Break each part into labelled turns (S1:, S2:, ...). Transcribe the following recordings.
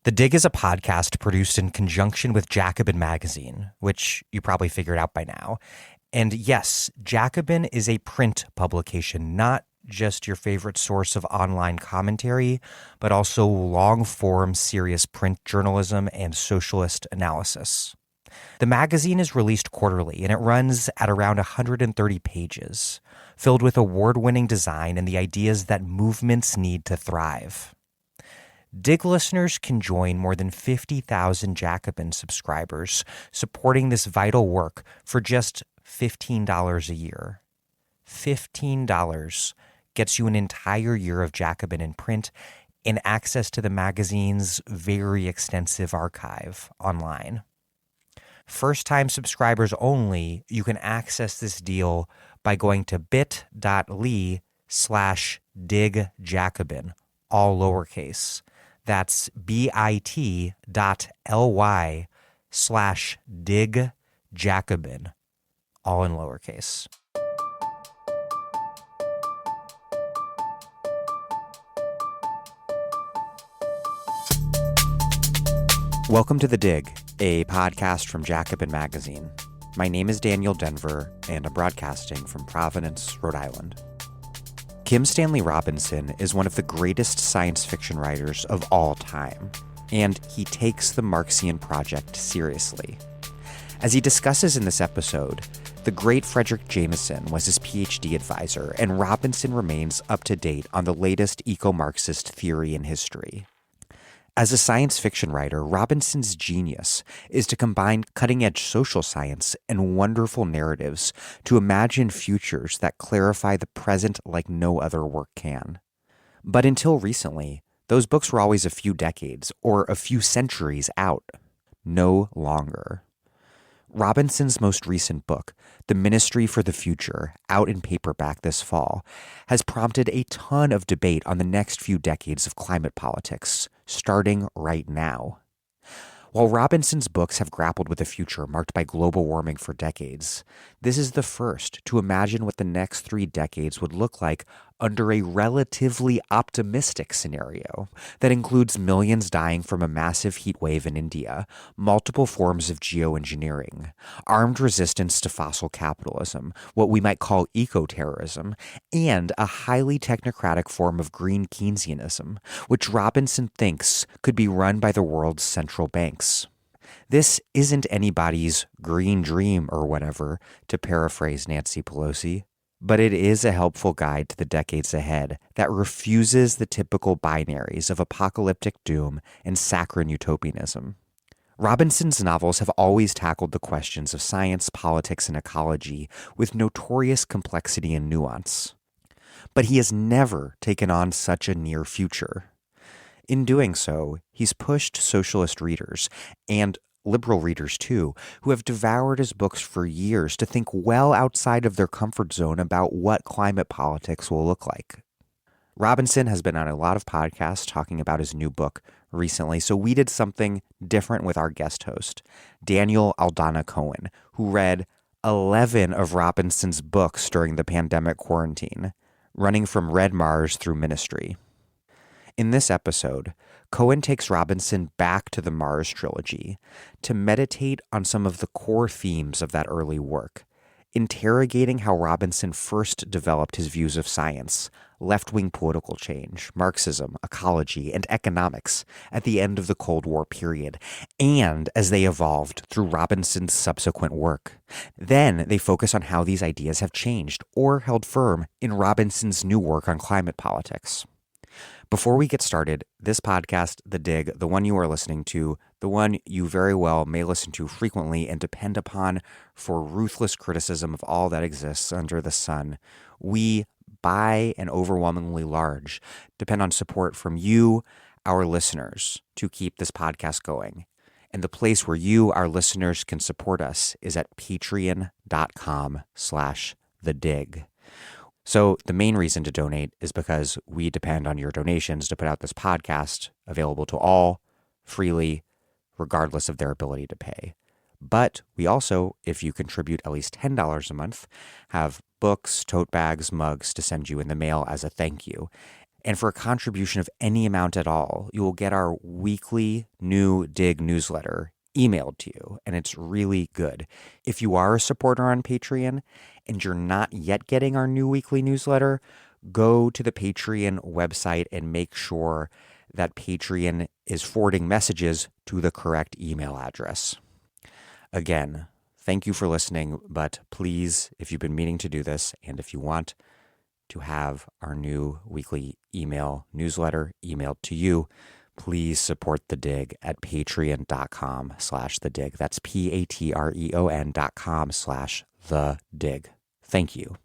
S1: The Dig is a podcast produced in conjunction with Jacobin Magazine, which you probably figured out by now. And yes, Jacobin is a print publication, not just your favorite source of online commentary, but also long-form serious print journalism and socialist analysis. The magazine is released quarterly, and it runs at around 130 pages, filled with award-winning design and the ideas that movements need to thrive. Dig listeners can join more than 50,000 Jacobin subscribers supporting this vital work for just $15 a year. $15 gets you an entire year of Jacobin in print and access to the magazine's very extensive archive online. First-time subscribers only, you can access this deal by going to bit.ly/digjacobin, all lowercase. That's bit.ly/digjacobin, all in lowercase. Welcome to The Dig, a podcast from Jacobin Magazine. My name is Daniel Denver, and I'm broadcasting from Providence, Rhode Island. Stanley Robinson is one of the greatest science fiction writers of all time, and he takes the Marxian project seriously. As he discusses in this episode, the great Frederick Jameson was his PhD advisor, and Robinson remains up to date on the latest eco-Marxist theory in history. As a science fiction writer, Robinson's genius is to combine cutting-edge social science and wonderful narratives to imagine futures that clarify the present like no other work can. But until recently, those books were always a few decades or a few centuries out. No longer. Robinson's most recent book, The Ministry for the Future, out in paperback this fall, has prompted a ton of debate on the next few decades of climate politics, starting right now. While Robinson's books have grappled with a future marked by global warming for decades, this is the first to imagine what the next 3 decades would look like under a relatively optimistic scenario that includes millions dying from a massive heat wave in India, multiple forms of geo-engineering, armed resistance to fossil capitalism, what we might call eco-terrorism, and a highly technocratic form of green Keynesianism, which Robinson thinks could be run by the world's central banks. This isn't anybody's green dream or whatever, to paraphrase Nancy Pelosi, but it is a helpful guide to the decades ahead that refuses the typical binaries of apocalyptic doom and saccharine utopianism. Robinson's novels have always tackled the questions of science, politics, and ecology with notorious complexity and nuance. But he has never taken on such a near future. In doing so, he's pushed socialist readers, and liberal readers too, who have devoured his books for years to think well outside of their comfort zone about what climate politics will look like. Robinson has been on a lot of podcasts talking about his new book recently, so we did something different with our guest host, Daniel Aldana Cohen, who read 11 of Robinson's books during the pandemic quarantine, running from Red Mars through Ministry. In this episode, Cohen takes Robinson back to the Mars trilogy to meditate on some of the core themes of that early work, interrogating how Robinson first developed his views of science, left-wing political change, Marxism, ecology, and economics at the end of the Cold War period, and as they evolved through Robinson's subsequent work. Then they focus on how these ideas have changed or held firm in Robinson's new work on climate politics. Before we get started, this podcast, The Dig, the one you are listening to, the one you very well may listen to frequently and depend upon for ruthless criticism of all that exists under the sun, we, by and overwhelmingly large, depend on support from you, our listeners, to keep this podcast going. And the place where you, our listeners, can support us is at patreon.com/thedig. So the main reason to donate is because we depend on your donations to put out this podcast, available to all, freely, regardless of their ability to pay. But we also, if you contribute at least $10 a month, have books, tote bags, mugs to send you in the mail as a thank you. And for a contribution of any amount at all, you will get our weekly new Dig newsletter emailed to you, and it's really good. If you are a supporter on Patreon and you're not yet getting our new weekly newsletter, go to the Patreon website and make sure that Patreon is forwarding messages to the correct email address. Again, thank you for listening, but please, if you've been meaning to do this, and if you want to have our new weekly email newsletter emailed to you, please support The Dig at patreon.com/The Dig. That's patreon.com/The Dig. Thank you.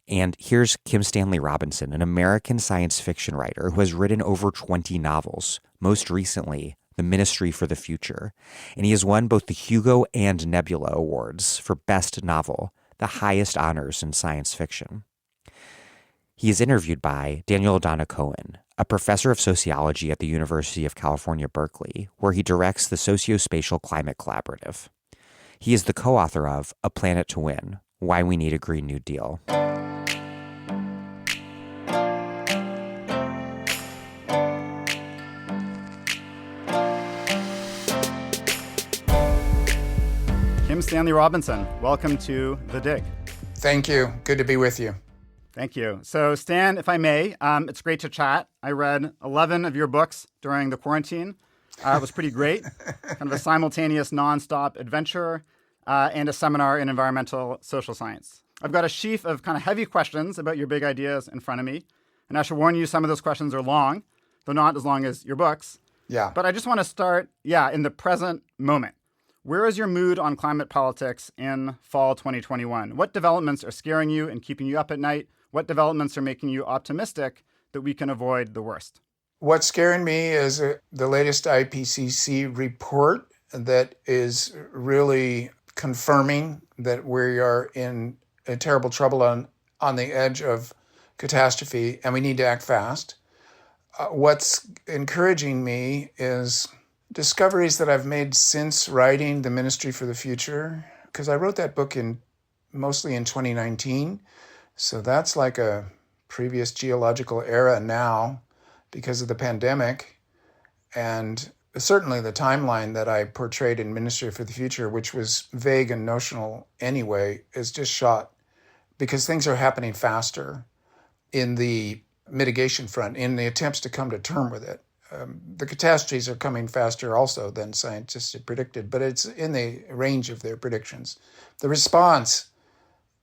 S1: And here's Kim Stanley Robinson, an American science fiction writer who has written over 20 novels, most recently The Ministry for the Future. And he has won both the Hugo and Nebula Awards for Best Novel, the highest honors in science fiction. He is interviewed by Daniel Aldana Cohen, a professor of sociology at the University of California, Berkeley, where he directs the Sociospatial Climate Collaborative. He is the co-author of A Planet to Win: Why We Need a Green New Deal.
S2: Kim Stanley Robinson, welcome to The Dig.
S3: Thank you. Good to be with you.
S2: Thank you. So, Stan, if I may, it's great to chat. I read 11 of your books during the quarantine. It was pretty great. Kind of a simultaneous nonstop adventure and a seminar in environmental social science. I've got a sheaf of kind of heavy questions about your big ideas in front of me. And I should warn you, some of those questions are long, though not as long as your books.
S3: Yeah.
S2: But I just want to start, in the present moment. Where is your mood on climate politics in fall 2021? What developments are scaring you and keeping you up at night? What developments are making you optimistic that we can avoid the worst?
S3: What's scaring me is the latest IPCC report that is really confirming that we are in terrible trouble on the edge of catastrophe, and we need to act fast. What's encouraging me is discoveries that I've made since writing The Ministry for the Future, because I wrote that book mostly in 2019. So that's like a previous geological era now because of the pandemic. And certainly the timeline that I portrayed in Ministry for the Future, which was vague and notional anyway, is just shot because things are happening faster in the mitigation front, in the attempts to come to term with it. The catastrophes are coming faster also than scientists had predicted, but it's in the range of their predictions. The response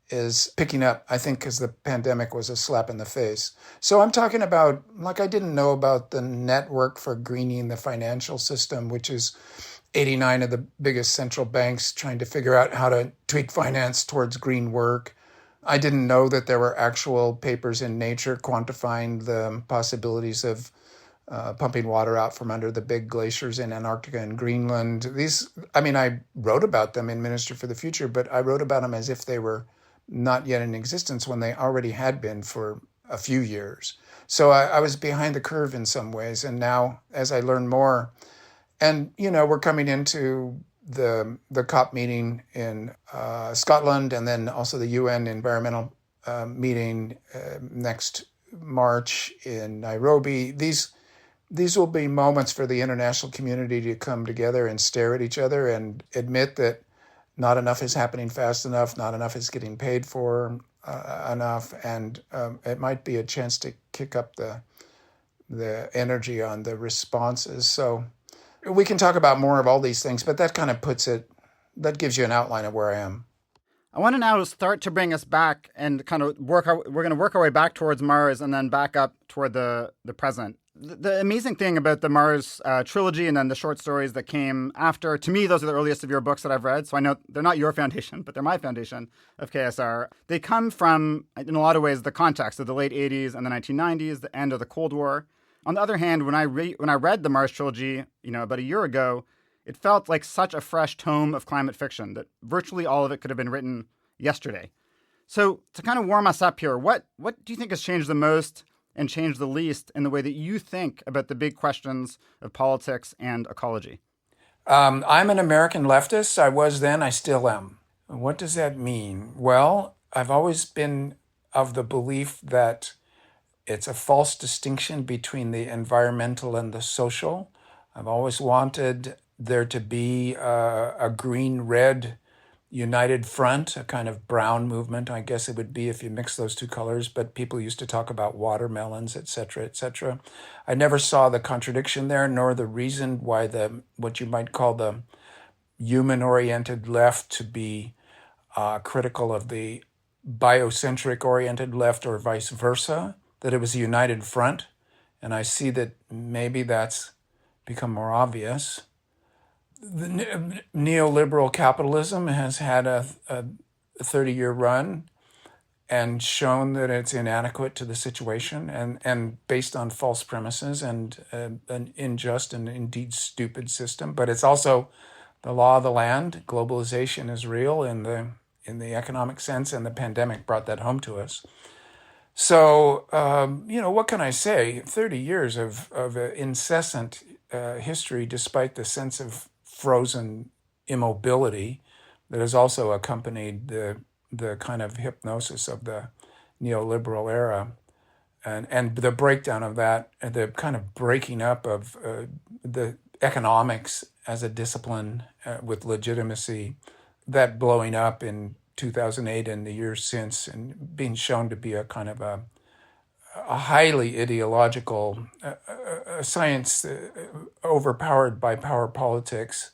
S3: is picking up, I think, because the pandemic was a slap in the face. So I'm talking about, like, I didn't know about the Network for Greening the Financial System, which is 89 of the biggest central banks trying to figure out how to tweak finance towards green work. I didn't know that there were actual papers in Nature quantifying the possibilities of pumping water out from under the big glaciers in Antarctica and Greenland. I wrote about them in Ministry for the Future, but I wrote about them as if they were not yet in existence when they already had been for a few years. So I was behind the curve in some ways. And now, as I learn more, and, we're coming into the COP meeting in Scotland, and then also the UN environmental meeting next March in Nairobi. These will be moments for the international community to come together and stare at each other and admit that not enough is happening fast enough, not enough is getting paid for enough, and it might be a chance to kick up the energy on the responses. So we can talk about more of all these things, but that kind of that gives you an outline of where I am.
S2: I want to now start to bring us back and kind of we're going to work our way back towards Mars and then back up toward the present. The amazing thing about the Mars trilogy and then the short stories that came after, to me, those are the earliest of your books that I've read. So I know they're not your foundation, but they're my foundation of KSR. They come from, in a lot of ways, the context of the late 80s and the 1990s, the end of the Cold War. On the other hand, when I read the Mars trilogy, about a year ago, it felt like such a fresh tome of climate fiction that virtually all of it could have been written yesterday. So to kind of warm us up here, what do you think has changed the most and changed the least in the way that you think about the big questions of politics and ecology?
S3: I'm an American leftist. I was then, I still am. What does that mean? Well, I've always been of the belief that it's a false distinction between the environmental and the social. I've always wanted there to be a green-red united front, a kind of brown movement, I guess it would be if you mix those two colors, but people used to talk about watermelons, et cetera, et cetera. I never saw the contradiction there, nor the reason why what you might call the human-oriented left to be critical of the biocentric-oriented left or vice versa, that it was a united front. And I see that maybe that's become more obvious. The neoliberal capitalism has had a 30-year run and shown that it's inadequate to the situation and based on false premises and an unjust and indeed stupid system. But it's also the law of the land. Globalization is real in the economic sense, and the pandemic brought that home to us. So, what can I say? 30 years of incessant history, despite the sense of frozen immobility that has also accompanied the kind of hypnosis of the neoliberal era, and the breakdown of that, the kind of breaking up of the economics as a discipline with legitimacy, that blowing up in 2008 and the years since, and being shown to be a kind of a highly ideological science overpowered by power politics,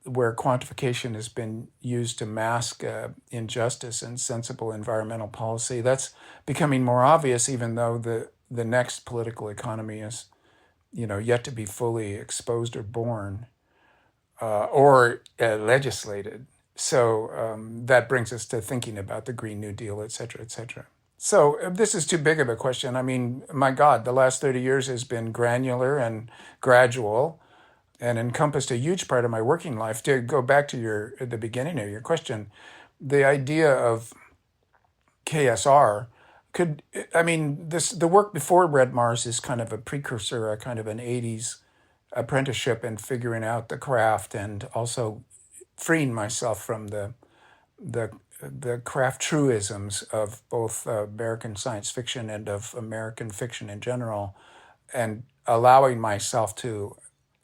S3: where quantification has been used to mask injustice and sensible environmental policy. That's becoming more obvious, even though the next political economy is, yet to be fully exposed or born or legislated. So that brings us to thinking about the Green New Deal, et cetera, et cetera. So this is too big of a question. I mean, my God, the last 30 years has been granular and gradual and encompassed a huge part of my working life. To go back to the beginning of your question, the idea of KSR the work before Red Mars is kind of a precursor, a kind of an 80s apprenticeship and figuring out the craft, and also freeing myself from the craft truisms of both American science fiction and of American fiction in general, and allowing myself to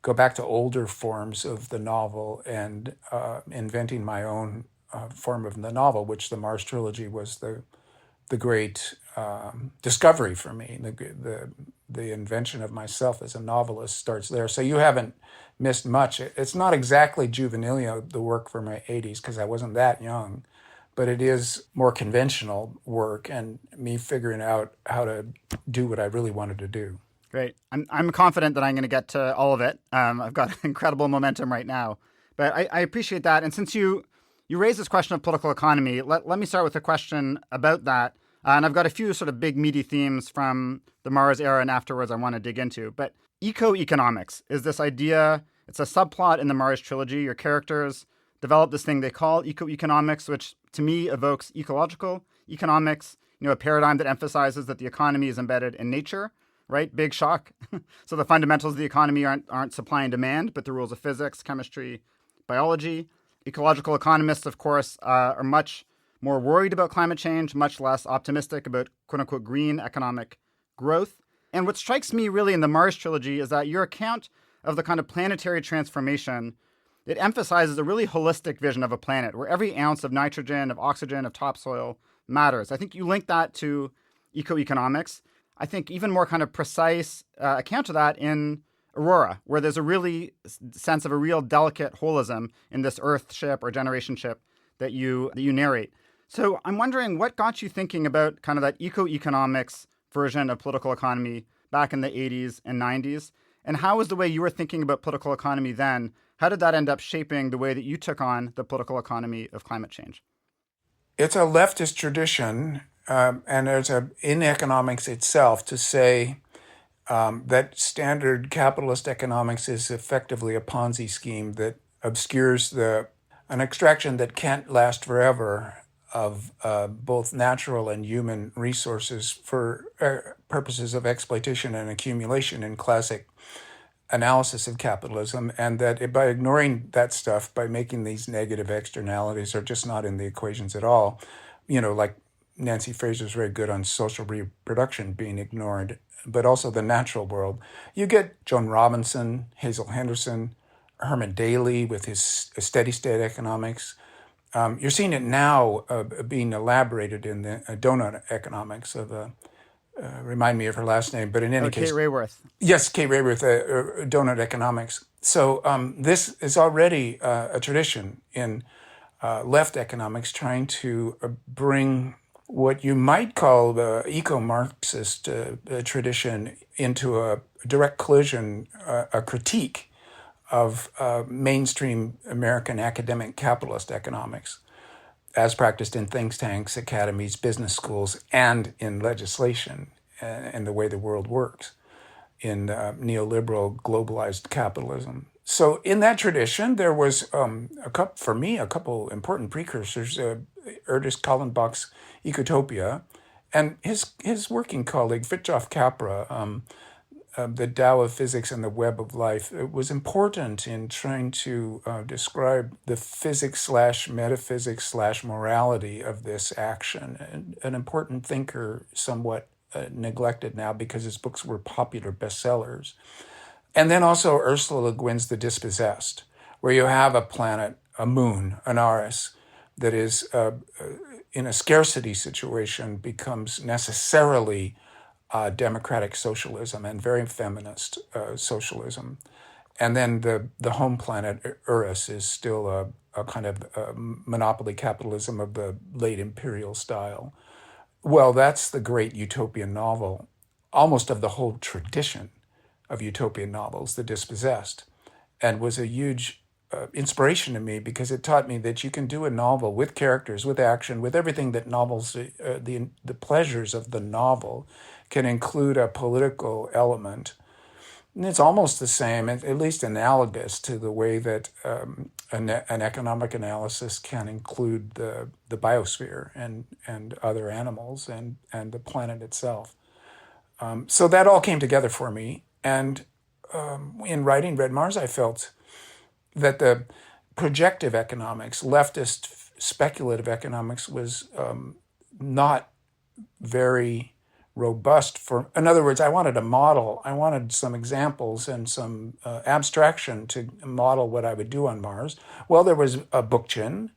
S3: go back to older forms of the novel and inventing my own form of the novel, which the Mars trilogy was the great discovery for me. The invention of myself as a novelist starts there. So you haven't missed much. It's not exactly juvenile, the work for my 80s, because I wasn't that young, but it is more conventional work and me figuring out how to do what I really wanted to do.
S2: Great. I'm confident that I'm going to get to all of it. I've got incredible momentum right now, but I appreciate that. And since you raised this question of political economy, let me start with a question about that. And I've got a few sort of big meaty themes from the Mars era and afterwards I want to dig into. But eco-economics is this idea. It's a subplot in the Mars trilogy. Your characters develop this thing they call eco-economics, which to me evokes ecological economics, a paradigm that emphasizes that the economy is embedded in nature, right? Big shock. So the fundamentals of the economy aren't supply and demand, but the rules of physics, chemistry, biology. Ecological economists, of course, are much more worried about climate change, much less optimistic about quote-unquote green economic growth. And what strikes me really in the Mars trilogy is that your account of the kind of planetary transformation, it emphasizes a really holistic vision of a planet where every ounce of nitrogen, of oxygen, of topsoil matters. I think you link that to eco-economics. I think even more kind of precise account of that in Aurora, where there's a really sense of a real delicate holism in this Earth ship or generation ship that you narrate. So I'm wondering what got you thinking about kind of that eco-economics version of political economy back in the 80s and 90s? And how was the way you were thinking about political economy then? How did that end up shaping the way that you took on the political economy of climate change?
S3: It's a leftist tradition, and there's in economics itself to say that standard capitalist economics is effectively a Ponzi scheme that obscures an extraction that can't last forever of both natural and human resources for purposes of exploitation and accumulation in classic analysis of capitalism, and that by ignoring that stuff, by making these negative externalities are just not in the equations at all, like Nancy Fraser's very good on social reproduction being ignored, but also the natural world. You get Joan Robinson, Hazel Henderson, Herman Daly with his steady state economics. You're seeing it now being elaborated in the donut economics of remind me of her last name, but in any case,
S2: Kate Rayworth.
S3: Yes, Kate Rayworth, donut economics. So this is already a tradition in left economics, trying to bring what you might call the eco-Marxist tradition into a direct collision, a critique of mainstream American academic capitalist economics, as practiced in think tanks, academies, business schools, and in legislation and the way the world works in neoliberal globalized capitalism. So in that tradition, there was, for me, a couple important precursors, Ernest Kallenbach's Ecotopia, and his working colleague, Fritjof Capra, the Tao of Physics and the Web of Life. It was important in trying to describe the physics/metaphysics/morality of this action. And an important thinker, somewhat neglected now because his books were popular bestsellers. And then also Ursula Le Guin's The Dispossessed, where you have a planet, a moon, an Eris, that is in a scarcity situation becomes necessarily democratic socialism and very feminist socialism. And then the home planet, Eris, is still a kind of monopoly capitalism of the late imperial style. Well, that's the great utopian novel, almost of the whole tradition of utopian novels, The Dispossessed, and was a huge inspiration to me because it taught me that you can do a novel with characters, with action, with everything that novels, the pleasures of the novel can include a political element. And it's almost the same, at least analogous to the way that an economic analysis can include the biosphere and other animals and the planet itself. So that all came together for me. And in writing Red Mars, I felt that the projective economics, leftist speculative economics, was not very robust in other words, I wanted a model. I wanted some examples and some abstraction to model what I would do on Mars. Well, there was a Bookchin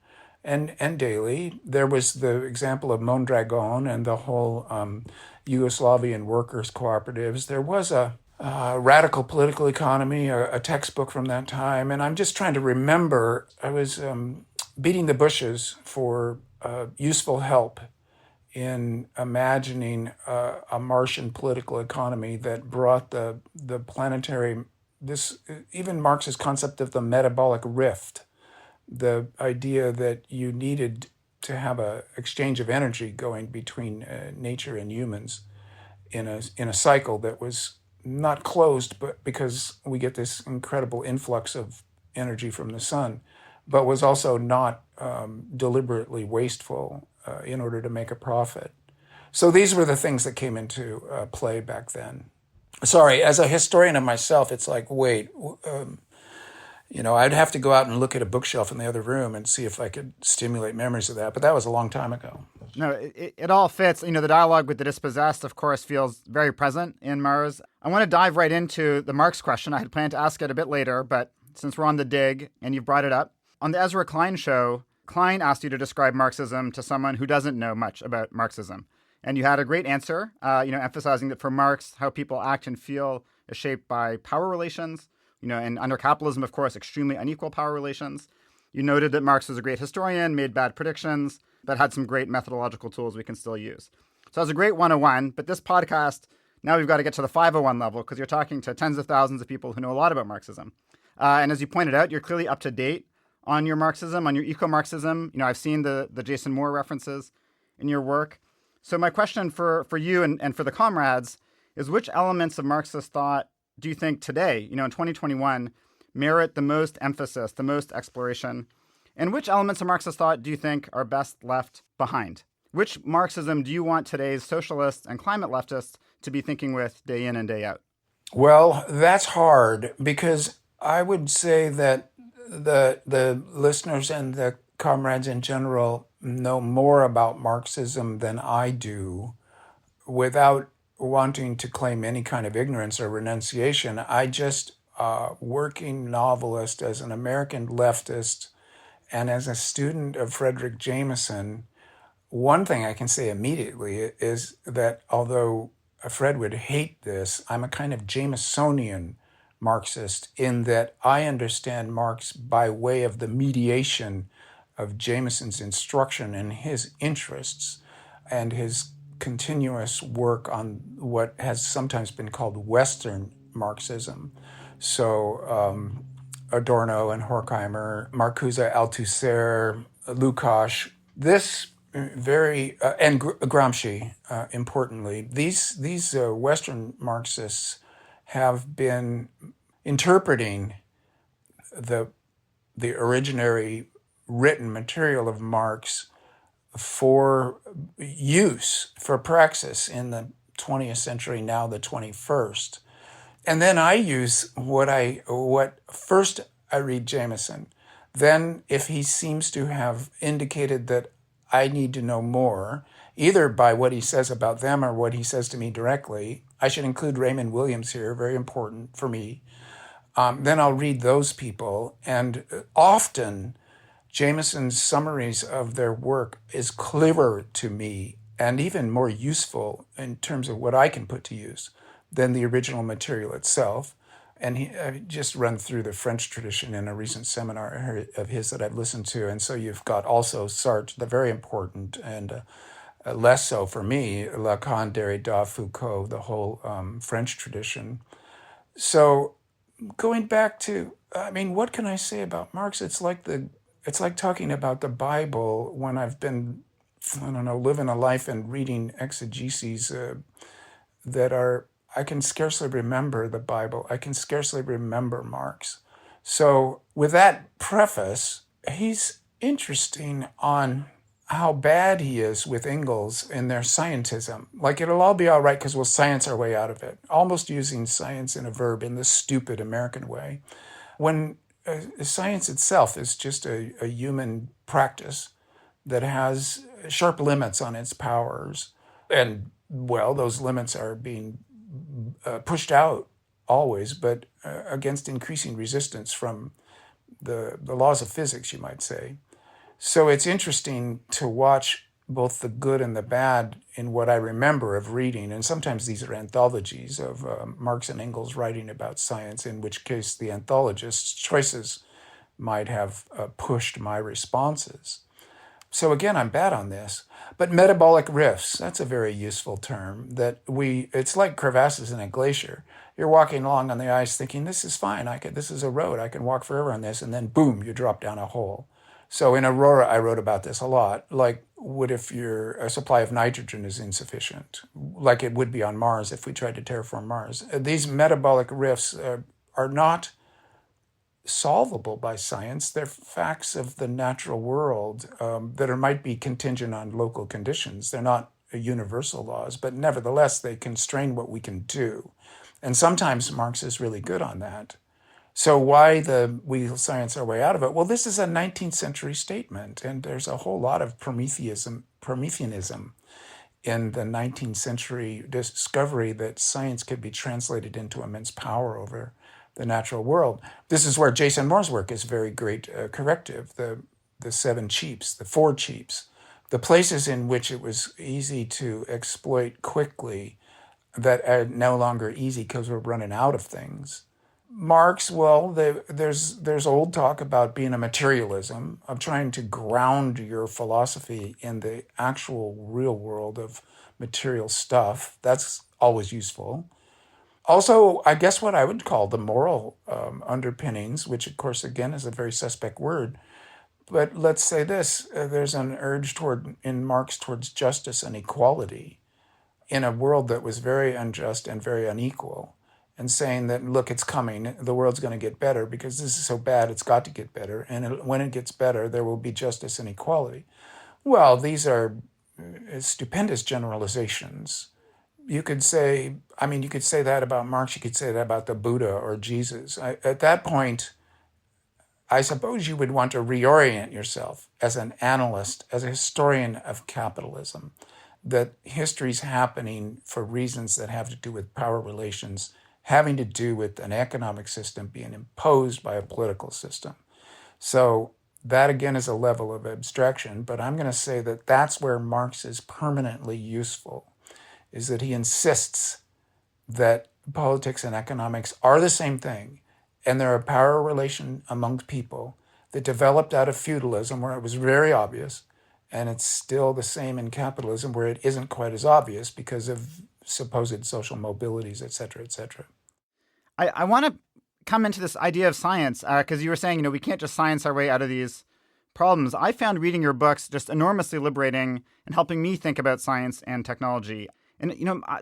S3: and Daly. There was the example of Mondragon and the whole Yugoslavian workers' cooperatives. There was a radical political economy, a textbook from that time. And I'm just trying to remember, I was beating the bushes for useful help in imagining a Martian political economy that brought the planetary, even Marx's concept of the metabolic rift, the idea that you needed to have a exchange of energy going between nature and humans in a cycle that was not closed, but because we get this incredible influx of energy from the sun, but was also not deliberately wasteful in order to make a profit. So these were the things that came into play back then. Sorry, as a historian of myself, it's like, wait, I'd have to go out and look at a bookshelf in the other room and see if I could stimulate memories of that. But that was a long time ago.
S2: No, it all fits. The dialogue with the dispossessed, of course, feels very present in Mars. I want to dive right into the Marx question. I had planned to ask it a bit later, but since we're on the dig and you've brought it up, on the Ezra Klein show, Klein asked you to describe Marxism to someone who doesn't know much about Marxism. And you had a great answer, emphasizing that for Marx, how people act and feel is shaped by power relations, and under capitalism, of course, extremely unequal power relations. You noted that Marx was a great historian, made bad predictions, but had some great methodological tools we can still use. So that was a great 101, but this podcast, now we've got to get to the 501 level because you're talking to tens of thousands of people who know a lot about Marxism. And as you pointed out, you're clearly up to date on your Marxism, on your eco-Marxism. I've seen the Jason Moore references in your work. So my question for you and for the comrades is, which elements of Marxist thought do you think today, in 2021, merit the most emphasis, the most exploration? And which elements of Marxist thought do you think are best left behind? Which Marxism do you want today's socialists and climate leftists to be thinking with day in and day out?
S3: Well, that's hard because I would say that the listeners and the comrades in general know more about Marxism than I do, without wanting to claim any kind of ignorance or renunciation. I just, working novelist as an American leftist and as a student of Frederick Jameson, one thing I can say immediately is that although Fred would hate this, I'm a kind of Jamesonian Marxist in that I understand Marx by way of the mediation of Jameson's instruction and his interests and his continuous work on what has sometimes been called Western Marxism. So Adorno and Horkheimer, Marcuse, Althusser, Lukács, this and Gramsci, importantly, these Western Marxists have been interpreting the originary written material of Marx for use, for praxis in the 20th century, now the 21st. And then I use what first I read Jameson. Then if he seems to have indicated that I need to know more, either by what he says about them or what he says to me directly, I should include Raymond Williams here, very important for me. Then I'll read those people. And often Jameson's summaries of their work is clearer to me and even more useful in terms of what I can put to use than the original material itself. And I just run through the French tradition in a recent seminar of his that I've listened to. And so you've got also Sartre, the very important, and less so for me, Lacan, Derrida, Foucault, the whole French tradition. So going back to, what can I say about Marx? It's like talking about the Bible when I've been, living a life and reading exegeses that are, I can scarcely remember the Bible. I can scarcely remember Marx. So with that preface, he's interesting on how bad he is with Engels in their scientism. Like, it'll all be all right because we'll science our way out of it, almost using science in a verb in the stupid American way, when science itself is just a human practice that has sharp limits on its powers. And, well, those limits are being pushed out always, but against increasing resistance from the laws of physics, you might say. So it's interesting to watch both the good and the bad in what I remember of reading. And sometimes these are anthologies of Marx and Engels writing about science, in which case the anthologist's choices might have pushed my responses. So again, I'm bad on this. But metabolic rifts, that's a very useful term that it's like crevasses in a glacier. You're walking along on the ice thinking, this is fine, this is a road, I can walk forever on this, and then boom, you drop down a hole. So in Aurora, I wrote about this a lot. Like, what if your supply of nitrogen is insufficient? Like it would be on Mars if we tried to terraform Mars. These metabolic rifts are not solvable by science. They're facts of the natural world that might be contingent on local conditions. They're not universal laws, but nevertheless, they constrain what we can do. And sometimes Marx is really good on that. So why we'll science our way out of it? Well, this is a 19th century statement, and there's a whole lot of Prometheanism in the 19th century discovery that science could be translated into immense power over the natural world. This is where Jason Moore's work is very great corrective, the 7 cheaps, the 4 cheaps, the places in which it was easy to exploit quickly that are no longer easy because we're running out of things. Marx, well, there's old talk about being a materialism, of trying to ground your philosophy in the actual real world of material stuff. That's always useful. Also, I guess what I would call the moral underpinnings, which of course, again, is a very suspect word. But let's say this, there's an urge in Marx towards justice and equality in a world that was very unjust and very unequal. And saying that, look, it's coming, the world's going to get better because this is so bad, it's got to get better. And when it gets better, there will be justice and equality. Well, these are stupendous generalizations. You could say that about Marx, you could say that about the Buddha or Jesus. At that point, I suppose you would want to reorient yourself as an analyst, as a historian of capitalism, that history's happening for reasons that have to do with power relations, having to do with an economic system being imposed by a political system. So that again is a level of abstraction, but I'm going to say that that's where Marx is permanently useful, is that he insists that politics and economics are the same thing, and they're a power relation among people that developed out of feudalism, where it was very obvious, and it's still the same in capitalism, where it isn't quite as obvious because of supposed social mobilities, et cetera, et cetera.
S2: I want to come into this idea of science because you were saying, we can't just science our way out of these problems. I found reading your books just enormously liberating and helping me think about science and technology. And,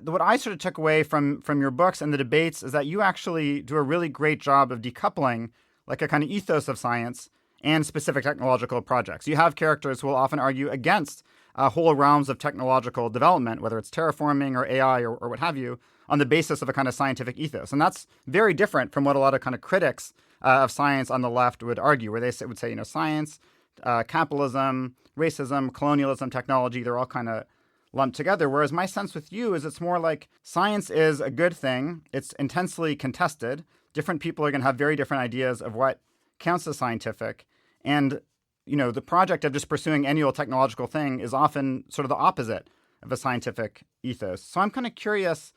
S2: what I sort of took away from your books and the debates is that you actually do a really great job of decoupling like a kind of ethos of science and specific technological projects. You have characters who will often argue against whole realms of technological development, whether it's terraforming or AI or what have you, on the basis of a kind of scientific ethos. And that's very different from what a lot of kind of critics of science on the left would argue, where they would say, science, capitalism, racism, colonialism, technology, they're all kind of lumped together. Whereas my sense with you is it's more like science is a good thing. It's intensely contested. Different people are going to have very different ideas of what counts as scientific. And, the project of just pursuing any old technological thing is often sort of the opposite of a scientific ethos. So I'm kind of curious,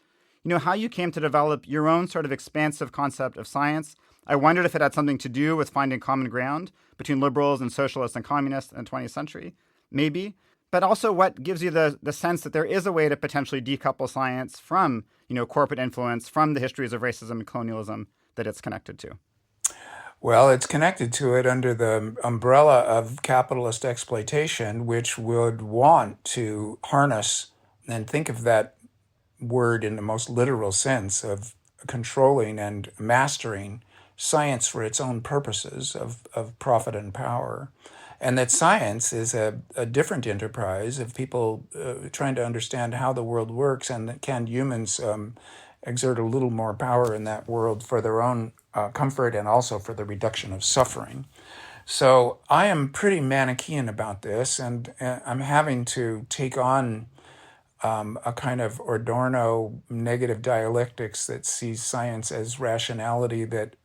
S2: how you came to develop your own sort of expansive concept of science. I wondered if it had something to do with finding common ground between liberals and socialists and communists in the 20th century, maybe. But also what gives you the sense that there is a way to potentially decouple science from, corporate influence, from the histories of racism and colonialism that it's connected to.
S3: Well, it's connected to it under the umbrella of capitalist exploitation, which would want to harness and think of that word in the most literal sense of controlling and mastering science for its own purposes of profit and power. And that science is a different enterprise of people trying to understand how the world works, and that can humans exert a little more power in that world for their own comfort and also for the reduction of suffering. So I am pretty Manichaean about this, and I'm having to take on a kind of Adorno negative dialectics that sees science as rationality that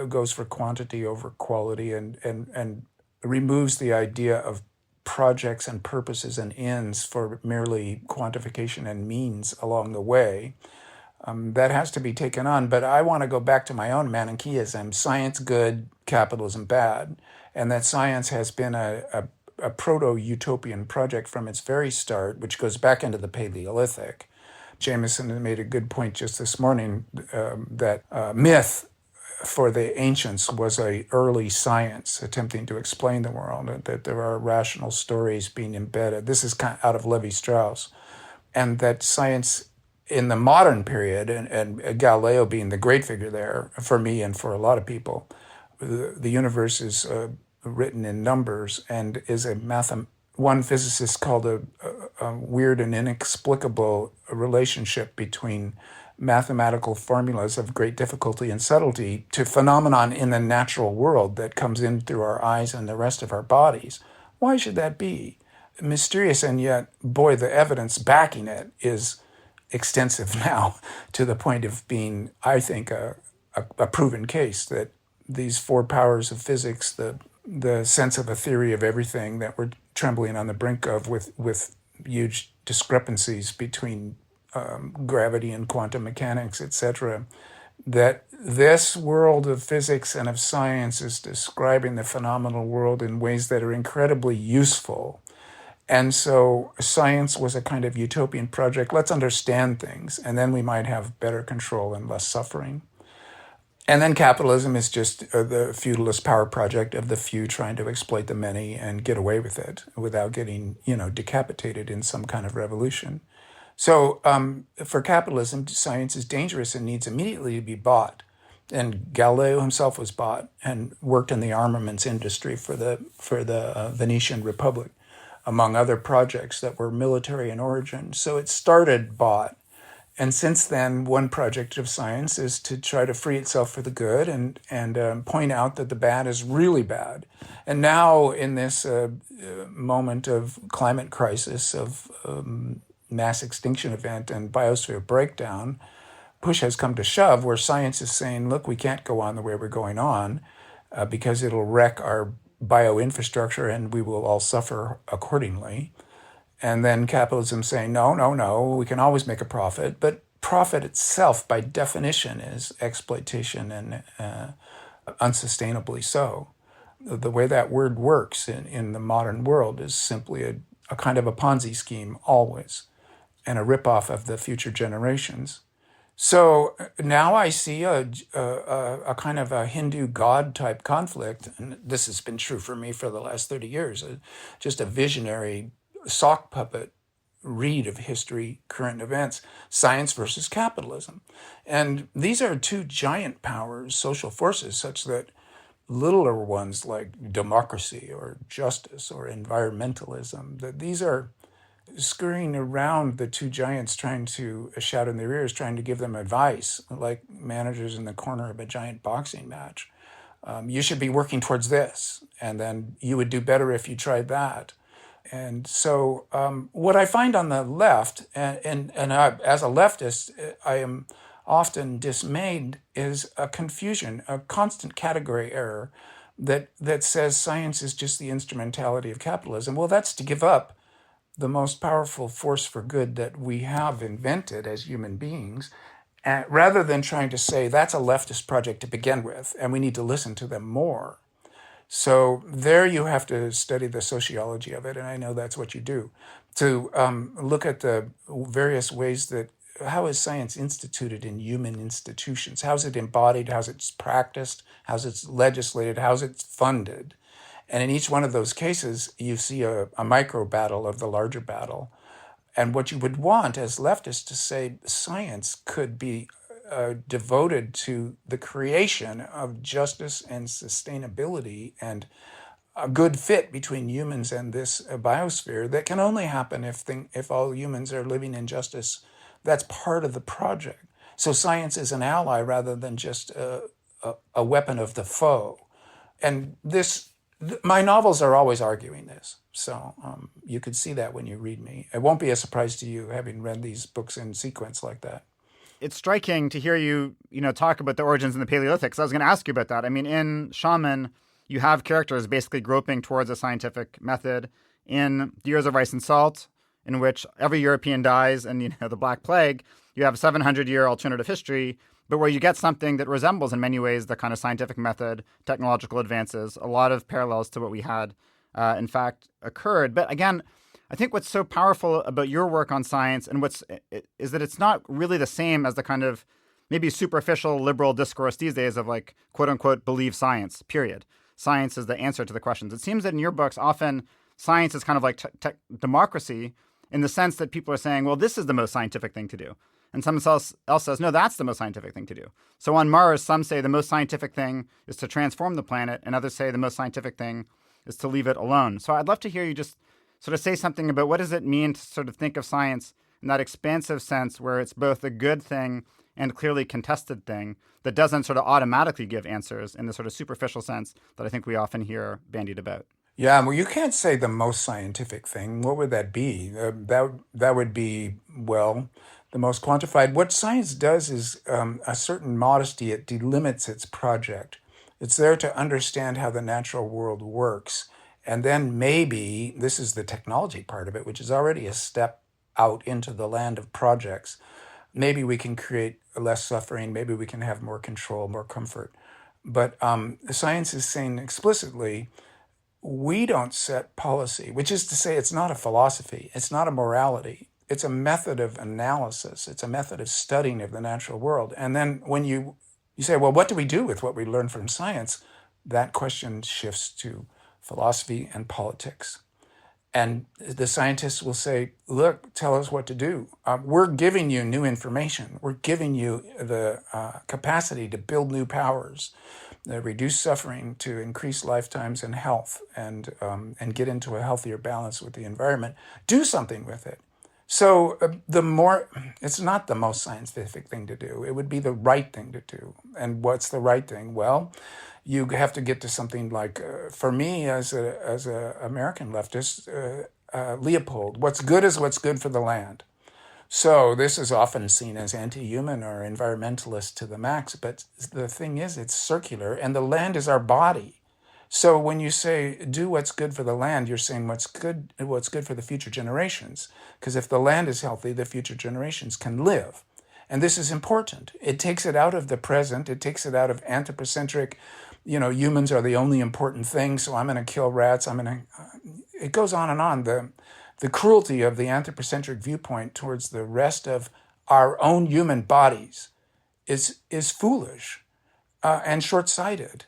S3: goes for quantity over quality and removes the idea of projects and purposes and ends for merely quantification and means along the way. That has to be taken on, but I want to go back to my own Manichaeism: science good, capitalism bad, and that science has been a proto-utopian project from its very start, which goes back into the Paleolithic. Jameson made a good point just this morning that myth for the ancients was a early science attempting to explain the world, and that there are rational stories being embedded. This is kind of out of Levi-Strauss, and that science in the modern period, and Galileo being the great figure there for me and for a lot of people, the universe is written in numbers and is one physicist called a weird and inexplicable relationship between mathematical formulas of great difficulty and subtlety to phenomenon in the natural world that comes in through our eyes and the rest of our bodies. Why should that be? Mysterious, and yet, boy, the evidence backing it is extensive now, to the point of being, I think, a proven case that these four powers of physics, the sense of a theory of everything that we're trembling on the brink of with huge discrepancies between gravity and quantum mechanics, etc., that this world of physics and of science is describing the phenomenal world in ways that are incredibly useful. And so science was a kind of utopian project. Let's understand things, and then we might have better control and less suffering. And then capitalism is just the feudalist power project of the few trying to exploit the many and get away with it without getting, decapitated in some kind of revolution. So for capitalism, science is dangerous and needs immediately to be bought. And Galileo himself was bought and worked in the armaments industry for the Venetian Republic, among other projects that were military in origin. So it started bought. And since then, one project of science is to try to free itself for the good and point out that the bad is really bad. And now, in this moment of climate crisis, of mass extinction event and biosphere breakdown, push has come to shove where science is saying, look, we can't go on the way we're going on because it'll wreck our bioinfrastructure and we will all suffer accordingly. And then capitalism saying, no, no, no, we can always make a profit. But profit itself, by definition, is exploitation and unsustainably so. The way that word works in the modern world is simply a kind of a Ponzi scheme always, and a ripoff of the future generations. So now I see a kind of a Hindu god type conflict, and this has been true for me for the last 30 years, just a visionary sock puppet read of history, current events, science versus capitalism. And these are two giant powers, social forces, such that littler ones like democracy or justice or environmentalism, that these are scurrying around the two giants trying to shout in their ears, trying to give them advice, like managers in the corner of a giant boxing match. You should be working towards this, and then you would do better if you tried that. And so what I find on the left, and as a leftist, I am often dismayed, is a confusion, a constant category error that says science is just the instrumentality of capitalism. Well, that's to give up the most powerful force for good that we have invented as human beings, rather than trying to say that's a leftist project to begin with, and we need to listen to them more. So there you have to study the sociology of it, and I know that's what you do, to look at the various ways that, how is science instituted in human institutions? How's it embodied? How's it practiced? How's it legislated? How's it funded? And in each one of those cases, you see a micro battle of the larger battle. And what you would want as leftists to say science could be devoted to the creation of justice and sustainability and a good fit between humans and this biosphere that can only happen if all humans are living in justice. That's part of the project. So science is an ally rather than just a weapon of the foe. And my novels are always arguing this. So you could see that when you read me. It won't be a surprise to you having read these books in sequence like that.
S2: It's striking to hear you talk about the origins in the Paleolithic, because I was going to ask you about that. I mean, in Shaman, you have characters basically groping towards a scientific method. In The Years of Rice and Salt, in which every European dies, and the Black Plague, you have a 700-year alternative history, but where you get something that resembles in many ways the kind of scientific method, technological advances, a lot of parallels to what we had, in fact, occurred. But again, I think what's so powerful about your work on science and is that it's not really the same as the kind of maybe superficial liberal discourse these days of like, quote unquote, believe science, period. Science is the answer to the questions. It seems that in your books, often science is kind of like democracy in the sense that people are saying, well, this is the most scientific thing to do. And someone else says, no, that's the most scientific thing to do. So on Mars, some say the most scientific thing is to transform the planet, and others say the most scientific thing is to leave it alone. So I'd love to hear you just sort of say something about what does it mean to sort of think of science in that expansive sense where it's both a good thing and clearly contested thing that doesn't sort of automatically give answers in the sort of superficial sense that I think we often hear bandied about.
S3: Yeah, well, you can't say the most scientific thing. What would that be? That would be, well, the most quantified. What science does is a certain modesty. It delimits its project. It's there to understand how the natural world works. And then maybe, this is the technology part of it, which is already a step out into the land of projects. Maybe we can create less suffering. Maybe we can have more control, more comfort. But science is saying explicitly, we don't set policy, which is to say it's not a philosophy. It's not a morality. It's a method of analysis. It's a method of studying of the natural world. And then when you say, well, what do we do with what we learn from science? That question shifts to philosophy and politics. And the scientists will say, look, tell us what to do. We're giving you new information. We're giving you the capacity to build new powers, reduce suffering, to increase lifetimes and health, and get into a healthier balance with the environment. Do something with it. So it's not the most scientific thing to do. It would be the right thing to do. And what's the right thing? Well, you have to get to something like, for me as a American leftist, Leopold, what's good is what's good for the land. So this is often seen as anti-human or environmentalist to the max, but the thing is, it's circular, and the land is our body. So when you say do what's good for the land, you're saying what's good for the future generations. Because if the land is healthy, the future generations can live. And this is important. It takes it out of the present. It takes it out of anthropocentric, humans are the only important thing, so I'm going to kill rats. It goes on and on. The cruelty of the anthropocentric viewpoint towards the rest of our own human bodies is foolish and short-sighted.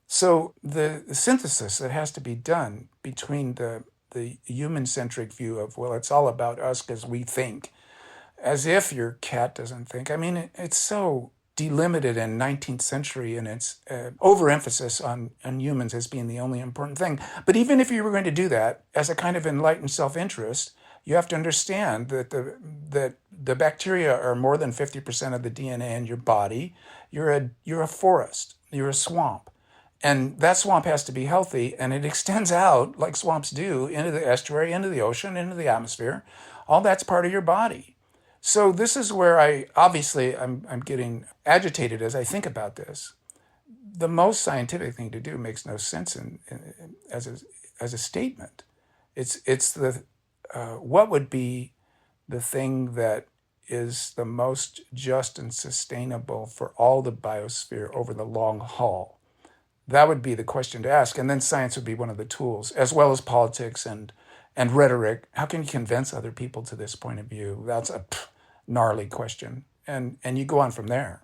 S3: So the synthesis that has to be done between the human-centric view of, well, it's all about us because we think, as if your cat doesn't think. I mean, it's so delimited in 19th century in its overemphasis on humans as being the only important thing. But even if you were going to do that as a kind of enlightened self-interest, you have to understand that the bacteria are more than 50% of the DNA in your body. You're a forest. You're a swamp. And that swamp has to be healthy, and it extends out, like swamps do, into the estuary, into the ocean, into the atmosphere. All that's part of your body. So this is where I'm getting agitated as I think about this. The most scientific thing to do makes no sense as a statement. It's the what would be the thing that is the most just and sustainable for all the biosphere over the long haul. That would be the question to ask. And then science would be one of the tools, as well as politics and rhetoric. How can you convince other people to this point of view? That's a gnarly question. And you go on from there.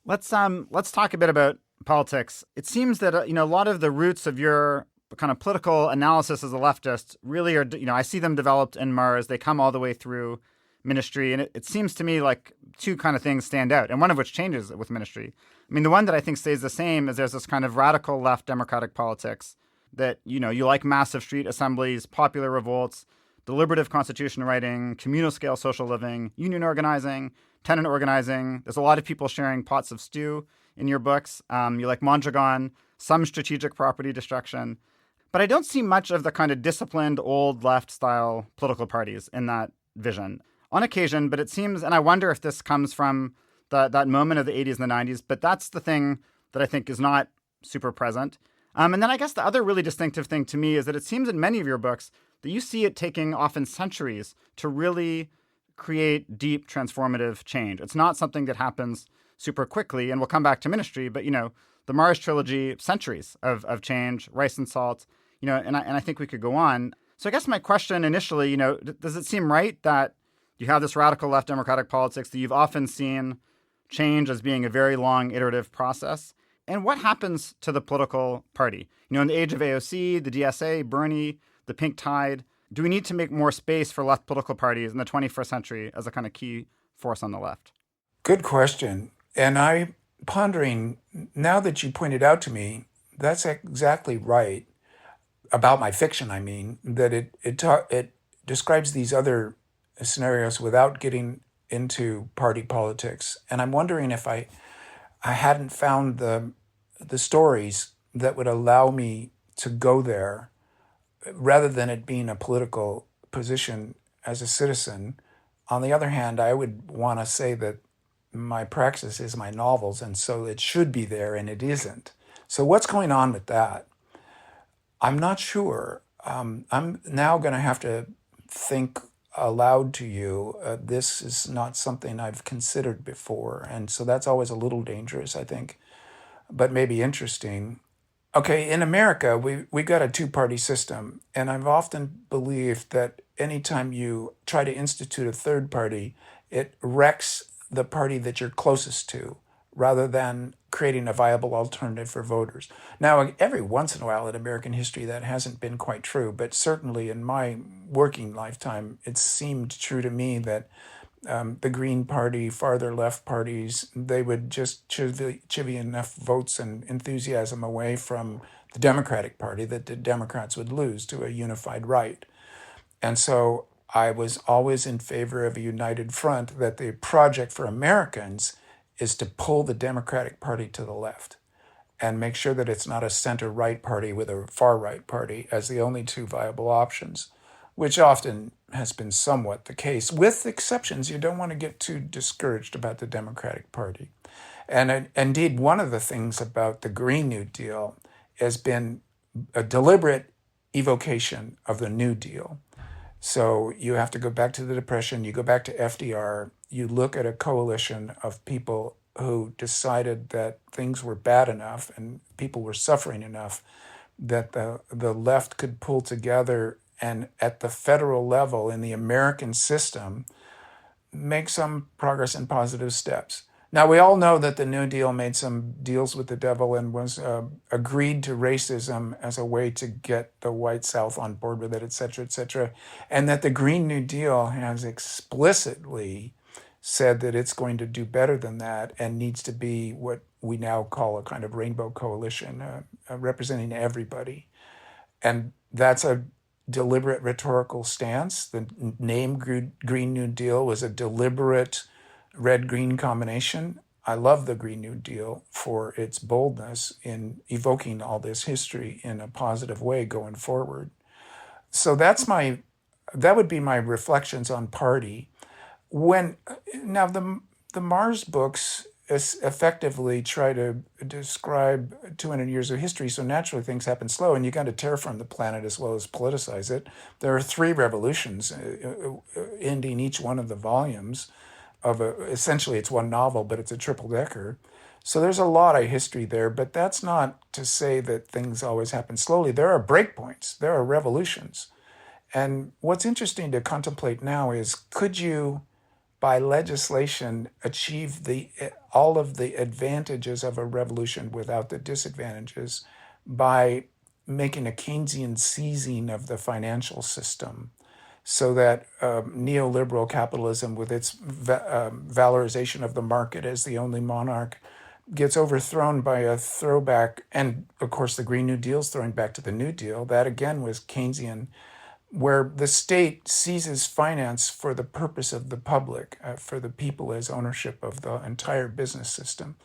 S2: Let's talk a bit about politics. It seems that a lot of the roots of your kind of political analysis as a leftist really are, I see them developed in Mars. They come all the way through Ministry. And it seems to me like two kind of things stand out, and one of which changes with Ministry. I mean, the one that I think stays the same is there's this kind of radical left democratic politics that, you like massive street assemblies, popular revolts, deliberative constitution writing, communal scale social living, union organizing, tenant organizing. There's a lot of people sharing pots of stew in your books. You like Mondragon, some strategic property destruction. But I don't see much of the kind of disciplined old left style political parties in that vision. On occasion, but it seems, and I wonder if this comes from that moment of the 80s and the 90s, but that's the thing that I think is not super present. And then I guess the other really distinctive thing to me is that it seems in many of your books that you see it taking often centuries to really create deep transformative change. It's not something that happens super quickly, and we'll come back to Ministry, but, the Mars trilogy, centuries of change, Rice and Salt, and I think we could go on. So I guess my question initially, does it seem right that you have this radical left democratic politics that you've often seen change as being a very long iterative process? And what happens to the political party? In the age of AOC, the DSA, Bernie, the pink tide, do we need to make more space for left political parties in the 21st century as a kind of key force on the left?
S3: Good question. And I'm pondering, now that you pointed out to me, that's exactly right about my fiction. I mean, that it describes these other scenarios without getting into party politics. And I'm wondering if I hadn't found the stories that would allow me to go there, rather than it being a political position as a citizen. On the other hand, I would want to say that my praxis is my novels, and so it should be there, and it isn't. So what's going on with that? I'm not sure. I'm now going to have to think aloud to you. This is not something I've considered before, and so that's always a little dangerous, I think, but maybe interesting. Okay, in America, we got a two-party system, and I've often believed that anytime you try to institute a third party, it wrecks the party that you're closest to, rather than creating a viable alternative for voters. Now, every once in a while in American history, that hasn't been quite true, but certainly in my working lifetime, it seemed true to me that the Green Party, farther left parties, they would just chivvy enough votes and enthusiasm away from the Democratic Party that the Democrats would lose to a unified right. And so I was always in favor of a united front, that the project for Americans is to pull the Democratic Party to the left and make sure that it's not a center-right party with a far-right party as the only two viable options, which often has been somewhat the case. With exceptions, you don't want to get too discouraged about the Democratic Party. And indeed, one of the things about the Green New Deal has been a deliberate evocation of the New Deal. So you have to go back to the Depression, you go back to FDR, you look at a coalition of people who decided that things were bad enough and people were suffering enough that the left could pull together and at the federal level in the American system make some progress and positive steps. Now, we all know that the New Deal made some deals with the devil and was agreed to racism as a way to get the white South on board with it, et cetera, and that the Green New Deal has explicitly said that it's going to do better than that and needs to be what we now call a kind of rainbow coalition, representing everybody. And that's a deliberate rhetorical stance. The name Green New Deal was a deliberate red-green combination. I love the Green New Deal for its boldness in evoking all this history in a positive way going forward. So that would be my reflections on party. Now the Mars books effectively try to describe 200 years of history, so naturally things happen slow, and you got to terraform the planet as well as politicize it. There are 3 revolutions ending each one of the volumes of essentially it's one novel, but it's a triple-decker. So there's a lot of history there, but that's not to say that things always happen slowly. There are breakpoints, there are revolutions. And what's interesting to contemplate now is, could you, by legislation, achieve all of the advantages of a revolution without the disadvantages by making a Keynesian seizing of the financial system, so that neoliberal capitalism, with its valorization of the market as the only monarch, gets overthrown by a throwback. And of course, the Green New Deal is throwing back to the New Deal. That again was Keynesian, where the state seizes finance for the purpose of the public, for the people as ownership of the entire business system.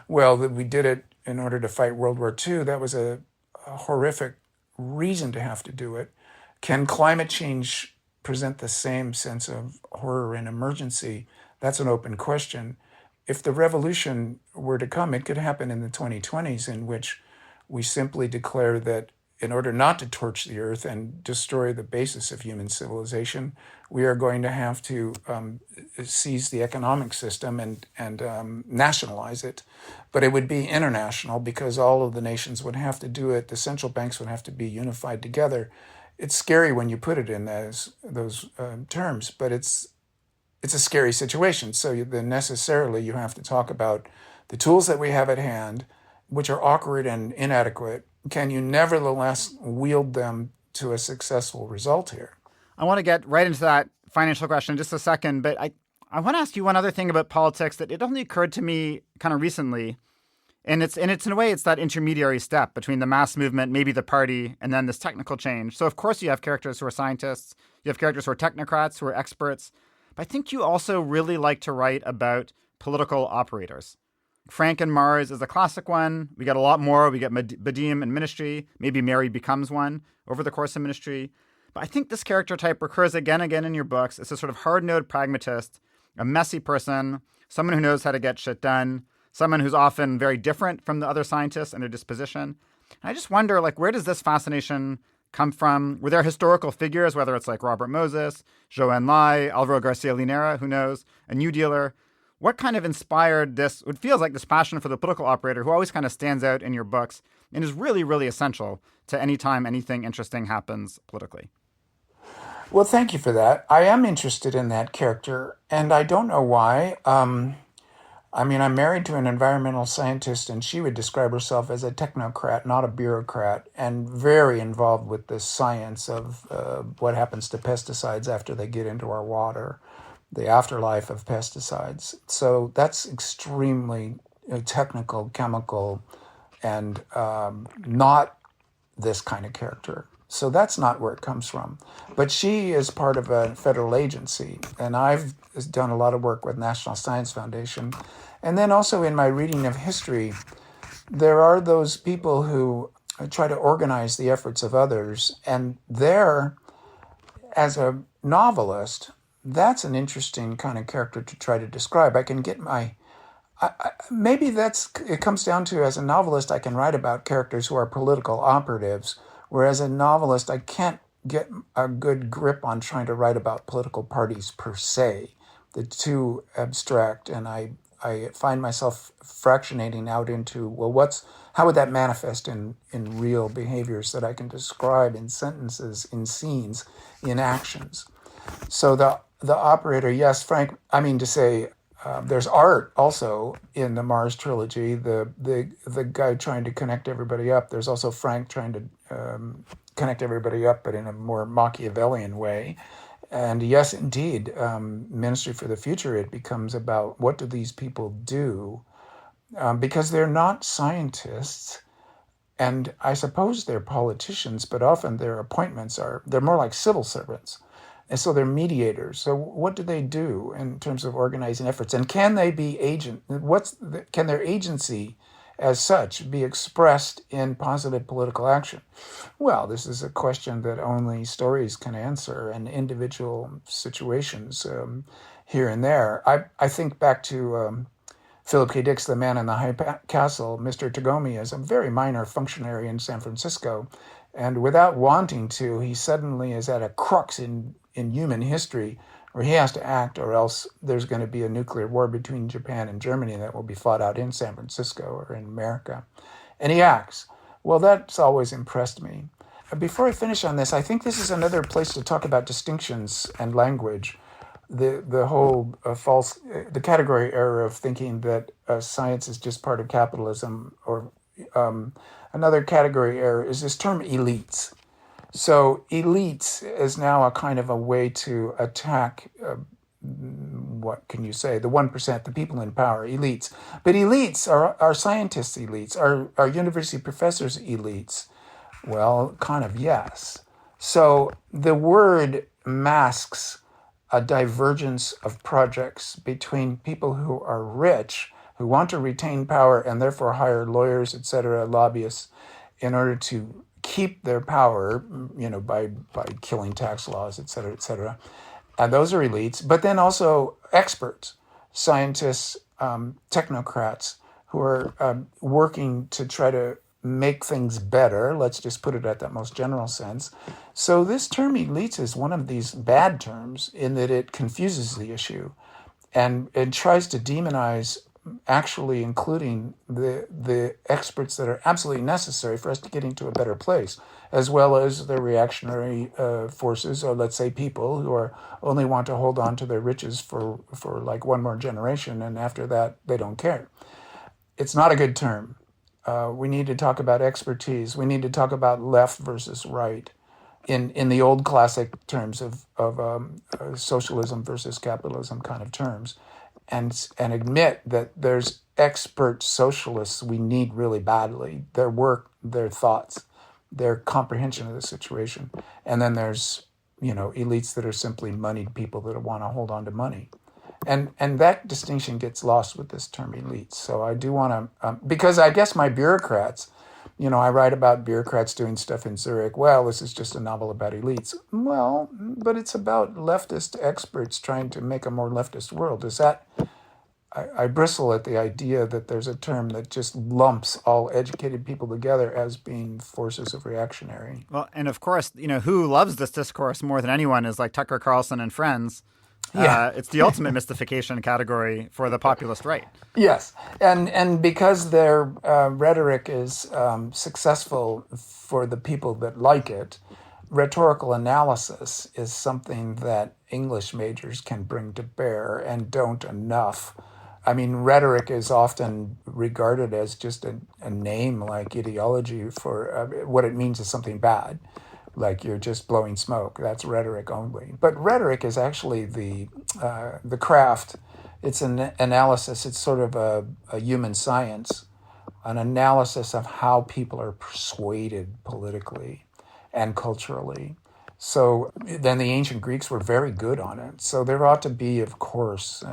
S3: Well, we did it in order to fight World War II. That was a horrific reason to have to do it. Can climate change present the same sense of horror and emergency? That's an open question. If the revolution were to come, it could happen in the 2020s, in which we simply declare that in order not to torch the earth and destroy the basis of human civilization, we are going to have to seize the economic system and nationalize it. But it would be international, because all of the nations would have to do it. The central banks would have to be unified together. It's scary when you put it in those terms, but it's a scary situation. So then necessarily you have to talk about the tools that we have at hand, which are awkward and inadequate. Can you nevertheless wield them to a successful result here?
S2: I want to get right into that financial question in just a second, but I want to ask you one other thing about politics that it only occurred to me kind of recently. And it's in a way, it's that intermediary step between the mass movement, maybe the party, and then this technical change. So of course you have characters who are scientists, you have characters who are technocrats, who are experts. But I think you also really like to write about political operators. Frank and Mars is a classic one. We get a lot more. We get Badim and Ministry. Maybe Mary becomes one over the course of Ministry. But I think this character type recurs again and again in your books. It's a sort of hard-nosed pragmatist, a messy person, someone who knows how to get shit done, someone who's often very different from the other scientists in their disposition. And I just wonder, where does this fascination come from? Were there historical figures, whether it's like Robert Moses, Zhou Enlai, Alvaro Garcia Linera, who knows, a New Dealer? What kind of inspired this? It feels like this passion for the political operator, who always kind of stands out in your books and is really, really essential to any time anything interesting happens politically.
S3: Well, thank you for that. I am interested in that character, and I don't know why. I'm married to an environmental scientist, and she would describe herself as a technocrat, not a bureaucrat, and very involved with the science of what happens to pesticides after they get into our water, the afterlife of pesticides. So that's extremely technical, chemical, and not this kind of character. So that's not where it comes from. But she is part of a federal agency, and I've done a lot of work with National Science Foundation. And then also in my reading of history, there are those people who try to organize the efforts of others. And there, as a novelist, that's an interesting kind of character to try to describe. I can get maybe it comes down to, as a novelist, I can write about characters who are political operatives, whereas a novelist, I can't get a good grip on trying to write about political parties per se. They're too abstract, and I find myself fractionating out into, well, how would that manifest in real behaviors that I can describe in sentences, in scenes, in actions. So the operator, yes, Frank, I mean to say, there's art also in the Mars trilogy, the guy trying to connect everybody up. There's also Frank trying to connect everybody up, but in a more Machiavellian way. And yes, indeed, Ministry for the Future, it becomes about what do these people do? Because they're not scientists, and I suppose they're politicians, but often their appointments they're more like civil servants. And so they're mediators. So what do they do in terms of organizing efforts? And can they be can their agency as such be expressed in positive political action? Well, this is a question that only stories can answer, and individual situations here and there. I think back to Philip K. Dick's The Man in the High Castle. Mr. Tagomi is a very minor functionary in San Francisco, and without wanting to, he suddenly is at a crux in human history where he has to act, or else there's going to be a nuclear war between Japan and Germany that will be fought out in San Francisco or in America. And he acts. Well, that's always impressed me. Before I finish on this, I think this is another place to talk about distinctions and language. The whole the category error of thinking that science is just part of capitalism, or another category error is this term elites. So elites is now a kind of a way to attack, what can you say, the 1%, the people in power, elites. But elites are scientists' elites, are university professors' elites. Well, kind of yes. So the word masks a divergence of projects between people who are rich, who want to retain power and therefore hire lawyers, etc., lobbyists, in order to keep their power, by killing tax laws, et cetera. And those are elites. But then also experts, scientists, technocrats, who are working to try to make things better. Let's just put it at that most general sense. So this term elites is one of these bad terms in that it confuses the issue, and it tries to demonize actually including the experts that are absolutely necessary for us to get into a better place, as well as the reactionary forces, or let's say people who only want to hold on to their riches for like one more generation, and after that they don't care. It's not a good term. We need to talk about expertise. We need to talk about left versus right in the old classic terms of socialism versus capitalism kind of terms. And admit that there's expert socialists we need really badly, their work, their thoughts, their comprehension of the situation. And then there's, elites that are simply moneyed people that want to hold on to money. And that distinction gets lost with this term elites. So I do want to, because I guess my bureaucrats, I write about bureaucrats doing stuff in Zurich. Well, this is just a novel about elites. Well, but it's about leftist experts trying to make a more leftist world. I bristle at the idea that there's a term that just lumps all educated people together as being forces of reactionary.
S2: Well, and of course, who loves this discourse more than anyone is like Tucker Carlson and friends.
S3: Yeah.
S2: It's the ultimate mystification category for the populist right.
S3: Yes, and because their rhetoric is successful for the people that like it, rhetorical analysis is something that English majors can bring to bear and don't enough. I mean, rhetoric is often regarded as just a name like ideology for what it means is something bad. Like you're just blowing smoke. That's rhetoric only. But rhetoric is actually the craft. It's an analysis. It's sort of a human science, an analysis of how people are persuaded politically. and culturally. So then the ancient Greeks were very good on it. So there ought to be, of course,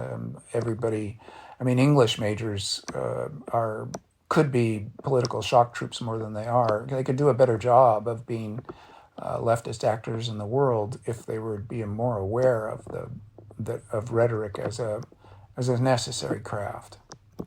S3: everybody. I mean, English majors could be political shock troops more than they are. They could do a better job of being leftist actors in the world if they were being more aware of of rhetoric as a necessary craft.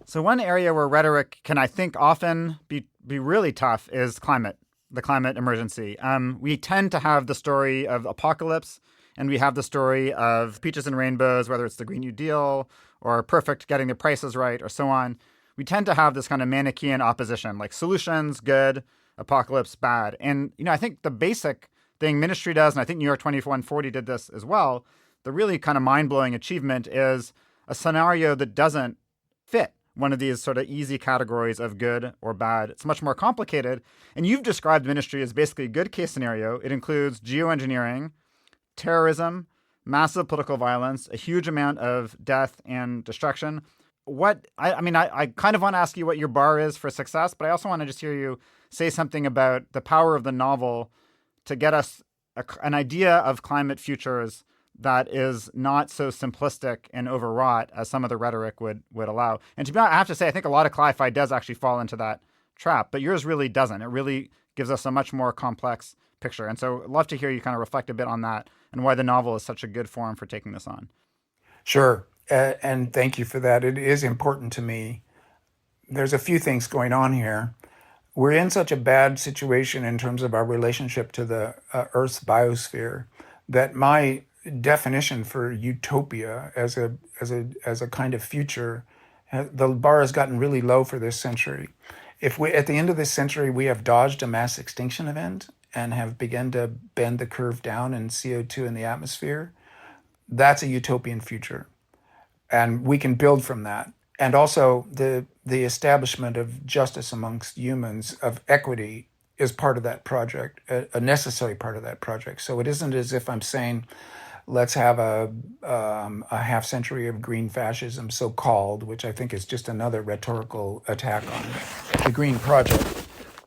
S2: So one area where rhetoric can, I think, often be really tough is the climate emergency. We tend to have the story of apocalypse, and we have the story of peaches and rainbows, whether it's the Green New Deal or perfect getting the prices right or so on. We tend to have this kind of Manichaean opposition, like solutions, good, apocalypse, bad. And, I think the basic thing ministry does, and I think New York 2140 did this as well, the really kind of mind-blowing achievement is a scenario that doesn't fit one of these sort of easy categories of good or bad. It's much more complicated. And you've described ministry as basically a good case scenario. It includes geoengineering, terrorism, massive political violence, a huge amount of death and destruction. I kind of want to ask you what your bar is for success, but I also want to just hear you say something about the power of the novel to get us an idea of climate futures that is not so simplistic and overwrought as some of the rhetoric would allow. And to be honest, I have to say, I think a lot of cli-fi does actually fall into that trap, but yours really doesn't. It really gives us a much more complex picture. And so I'd love to hear you kind of reflect a bit on that and why the novel is such a good forum for taking this on.
S3: Sure. And thank you for that. It is important to me. There's a few things going on here. We're in such a bad situation in terms of our relationship to the Earth's biosphere that my definition for utopia as a kind of future, the bar has gotten really low for this century. If we at the end of this century we have dodged a mass extinction event and have begun to bend the curve down in CO2 in the atmosphere, that's a utopian future, and we can build from that. And also the establishment of justice amongst humans, of equity, is part of that project, a necessary part of that project. So it isn't as if I'm saying, let's have a half century of green fascism, so-called, which I think is just another rhetorical attack on the Green Project.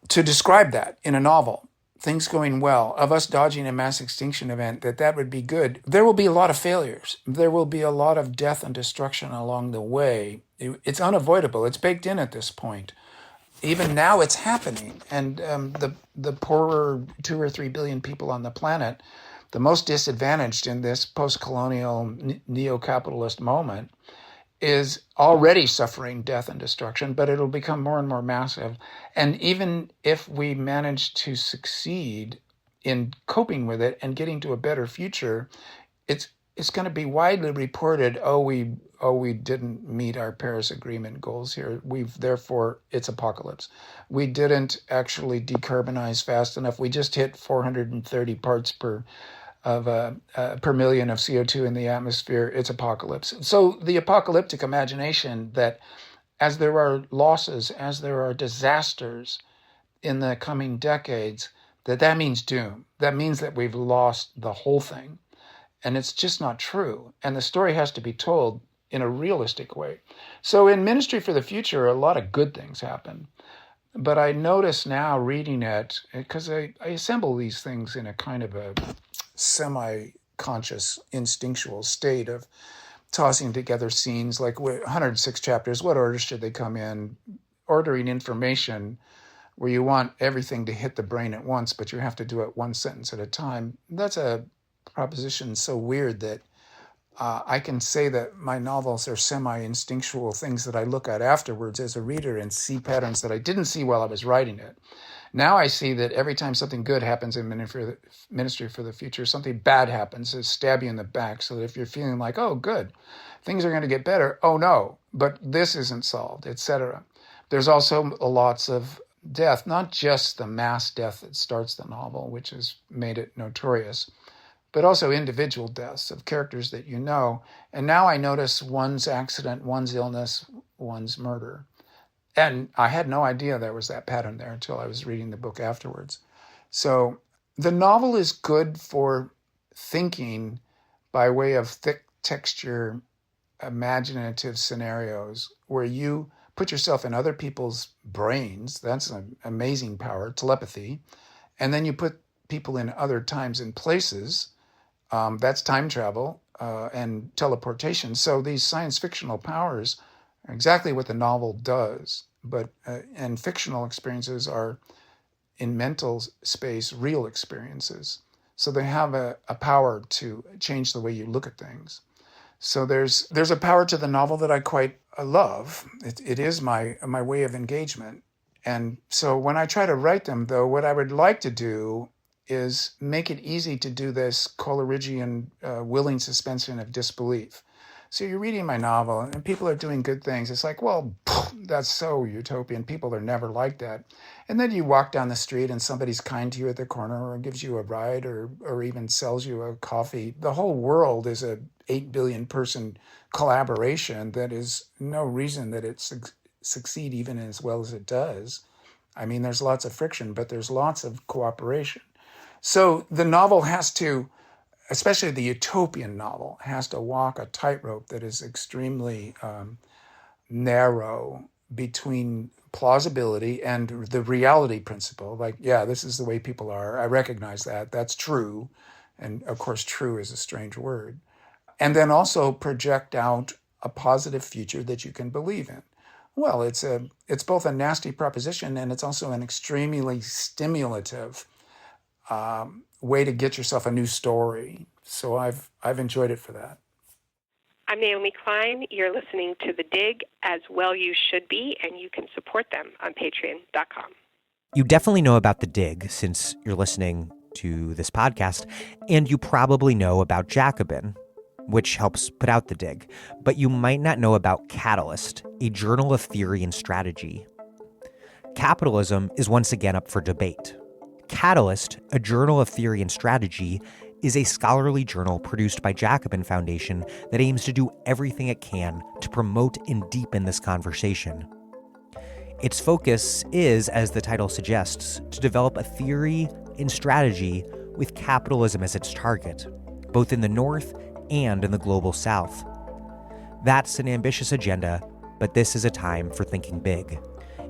S3: To describe that in a novel, things going well, of us dodging a mass extinction event, that would be good. There will be a lot of failures. There will be a lot of death and destruction along the way. It's unavoidable. It's baked in at this point. Even now it's happening. And the poorer 2 or 3 billion people on the planet, the most disadvantaged in this post-colonial neo-capitalist moment, is already suffering death and destruction, but it'll become more and more massive. And even if we manage to succeed in coping with it and getting to a better future, it's going to be widely reported, we didn't meet our Paris Agreement goals here. Therefore, it's apocalypse. We didn't actually decarbonize fast enough. We just hit 430 parts per million of CO2 in the atmosphere. It's apocalypse. So the apocalyptic imagination that as there are losses, as there are disasters in the coming decades, that means doom. That means that we've lost the whole thing. And it's just not true. And the story has to be told in a realistic way. So in Ministry for the Future, a lot of good things happen. But I notice now reading it, because I assemble these things in a kind of a semi-conscious, instinctual state of tossing together scenes, like 106 chapters, what order should they come in? Ordering information where you want everything to hit the brain at once, but you have to do it one sentence at a time. That's a proposition so weird that I can say that my novels are semi-instinctual things that I look at afterwards as a reader and see patterns that I didn't see while I was writing it. Now I see that every time something good happens in Ministry for the Future, something bad happens to stab you in the back, so that if you're feeling like, oh, good, things are going to get better, oh no, but this isn't solved, etc. There's also lots of death, not just the mass death that starts the novel, which has made it notorious, but also individual deaths of characters that you know. And now I notice one's accident, one's illness, one's murder. And I had no idea there was that pattern there until I was reading the book afterwards. So the novel is good for thinking by way of thick texture, imaginative scenarios where you put yourself in other people's brains. That's an amazing power, telepathy. And then you put people in other times and places. That's time travel and teleportation. So these science fictional powers are exactly what the novel does. But and fictional experiences are in mental space real experiences. So they have a power to change the way you look at things. So there's a power to the novel that I quite love. It is my way of engagement. And so when I try to write them, though, what I would like to do is make it easy to do this Coleridgean willing suspension of disbelief. So you're reading my novel and people are doing good things. It's like, well, that's so utopian. People are never like that. And then you walk down the street and somebody's kind to you at the corner or gives you a ride or even sells you a coffee. The whole world is a 8 billion person collaboration that is no reason that it succeed even as well as it does. I mean, there's lots of friction, but there's lots of cooperation. So the novel has to, especially the utopian novel, has to walk a tightrope that is extremely narrow between plausibility and the reality principle. Like, yeah, this is the way people are. I recognize that. That's true. And of course, true is a strange word. And then also project out a positive future that you can believe in. Well, it's both a nasty proposition and it's also an extremely stimulative way to get yourself a new story. So I've enjoyed it for that.
S4: I'm Naomi Klein. You're listening to The Dig, as well you should be, and you can support them on patreon.com.
S1: You definitely know about The Dig since you're listening to this podcast, and you probably know about Jacobin, which helps put out The Dig. But you might not know about Catalyst, a journal of theory and strategy. Capitalism is once again up for debate. Catalyst, a journal of theory and strategy, is a scholarly journal produced by Jacobin Foundation that aims to do everything it can to promote and deepen this conversation. Its focus is, as the title suggests, to develop a theory and strategy with capitalism as its target, both in the North and in the global South. That's an ambitious agenda, but this is a time for thinking big.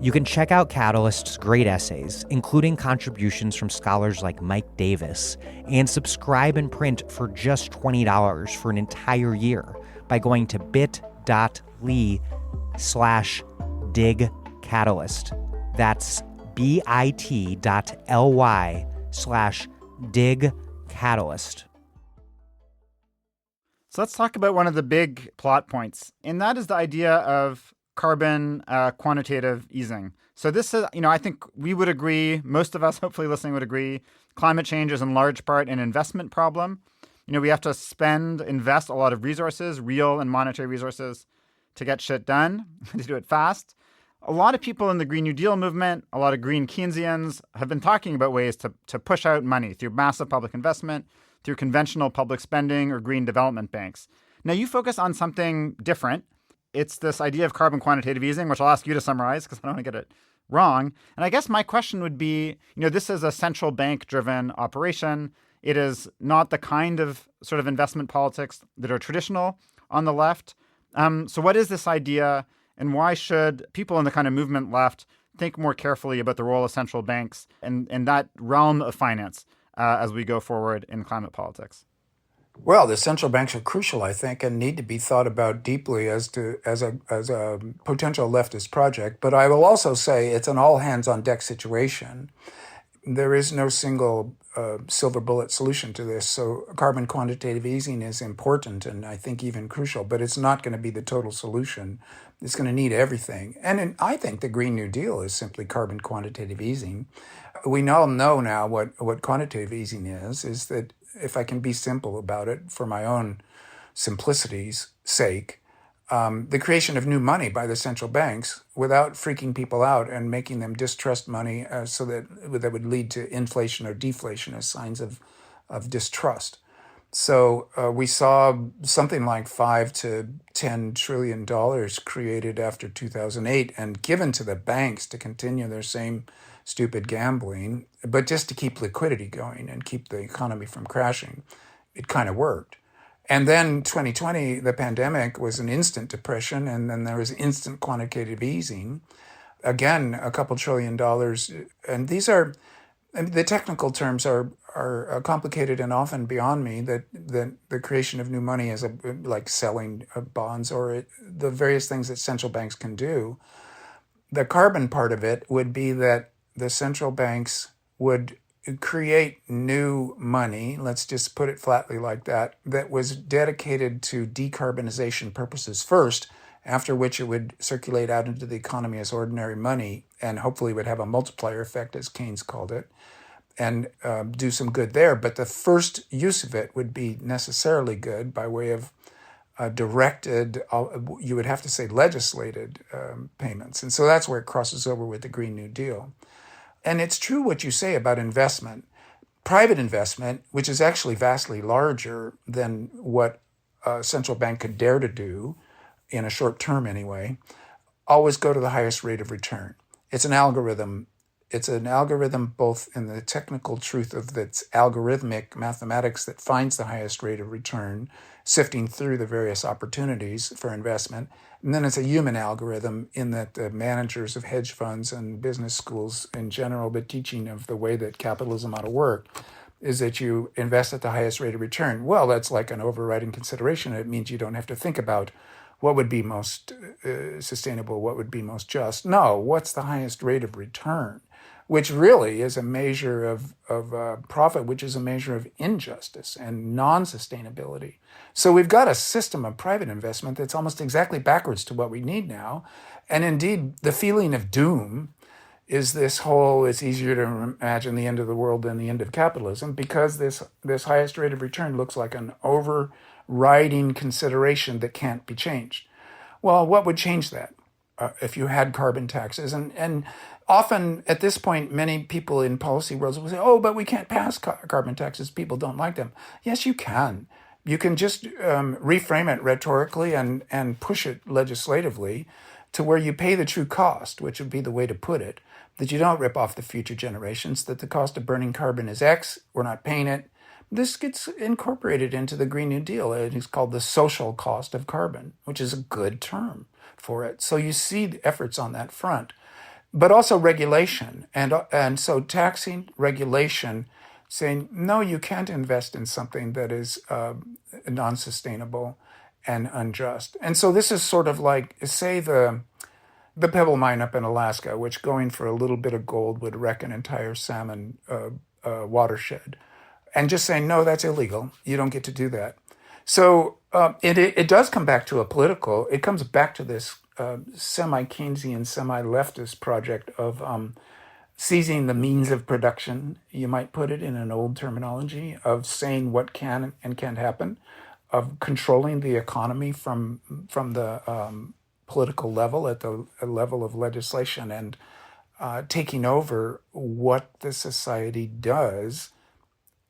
S1: You can check out Catalyst's great essays, including contributions from scholars like Mike Davis, and subscribe in print for just $20 for an entire year by going to bit.ly/digcatalyst. That's bit.ly/digcatalyst.
S2: So let's talk about one of the big plot points, and that is the idea of carbon quantitative easing. So this is, I think we would agree, most of us hopefully listening would agree, climate change is in large part an investment problem. We have to invest a lot of resources, real and monetary resources, to get shit done, to do it fast. A lot of people in the Green New Deal movement, a lot of green Keynesians have been talking about ways to push out money through massive public investment, through conventional public spending or green development banks. Now you focus on something different. It's this idea of carbon quantitative easing, which I'll ask you to summarize because I don't want to get it wrong. And I guess my question would be, this is a central bank-driven operation. It is not the kind of sort of investment politics that are traditional on the left. So what is this idea, and why should people in the kind of movement left think more carefully about the role of central banks and that realm of finance as we go forward in climate politics?
S3: Well, the central banks are crucial, I think, and need to be thought about deeply as a potential leftist project. But I will also say it's an all hands on deck situation. There is no single silver bullet solution to this. So carbon quantitative easing is important and I think even crucial, but it's not going to be the total solution. It's going to need everything. And I think the Green New Deal is simply carbon quantitative easing. We all know now what quantitative easing is that, if I can be simple about it for my own simplicity's sake, the creation of new money by the central banks without freaking people out and making them distrust money so that would lead to inflation or deflation as signs of distrust. So we saw something like $5 to $10 trillion created after 2008 and given to the banks to continue their same stupid gambling, but just to keep liquidity going and keep the economy from crashing. It kind of worked. And then 2020, the pandemic was an instant depression, and then there was instant quantitative easing. Again, a couple $1 trillion. And these are, the technical terms are complicated and often beyond me, that the creation of new money is like selling bonds or the various things that central banks can do. The carbon part of it would be that the central banks would create new money, let's just put it flatly like that, that was dedicated to decarbonization purposes first, after which it would circulate out into the economy as ordinary money and hopefully would have a multiplier effect, as Keynes called it, and do some good there. But the first use of it would be necessarily good by way of directed, you would have to say legislated payments. And so that's where it crosses over with the Green New Deal. And it's true what you say about investment. Private investment, which is actually vastly larger than what a central bank could dare to do, in a short term anyway, always go to the highest rate of return. It's an algorithm. It's an algorithm both in the technical truth of its algorithmic mathematics that finds the highest rate of return, sifting through the various opportunities for investment. And then it's a human algorithm in that the managers of hedge funds and business schools in general, the teaching of the way that capitalism ought to work is that you invest at the highest rate of return. Well, that's like an overriding consideration. It means you don't have to think about what would be most sustainable, what would be most just. No, what's the highest rate of return? Which really is a measure of profit, which is a measure of injustice and non-sustainability. So we've got a system of private investment that's almost exactly backwards to what we need now. And indeed, the feeling of doom is this whole, it's easier to imagine the end of the world than the end of capitalism, because this highest rate of return looks like an overriding consideration that can't be changed. Well, what would change that? If you had carbon taxes. And often at this point, many people in policy worlds will say, oh, but we can't pass carbon taxes. People don't like them. Yes, you can. You can just reframe it rhetorically and push it legislatively to where you pay the true cost, which would be the way to put it, that you don't rip off the future generations, that the cost of burning carbon is X, we're not paying it. This gets incorporated into the Green New Deal. It is called the social cost of carbon, which is a good term for it. So you see the efforts on that front, but also regulation. And so taxing, regulation, saying, no, you can't invest in something that is non-sustainable and unjust. And so this is sort of like, say, the Pebble Mine up in Alaska, which going for a little bit of gold would wreck an entire salmon watershed. And just saying, no, that's illegal. You don't get to do that. So it does come back to it comes back to this semi-Keynesian, semi-leftist project of seizing the means of production, you might put it in an old terminology, of saying what can and can't happen, of controlling the economy from the political level at the level of legislation and taking over what the society does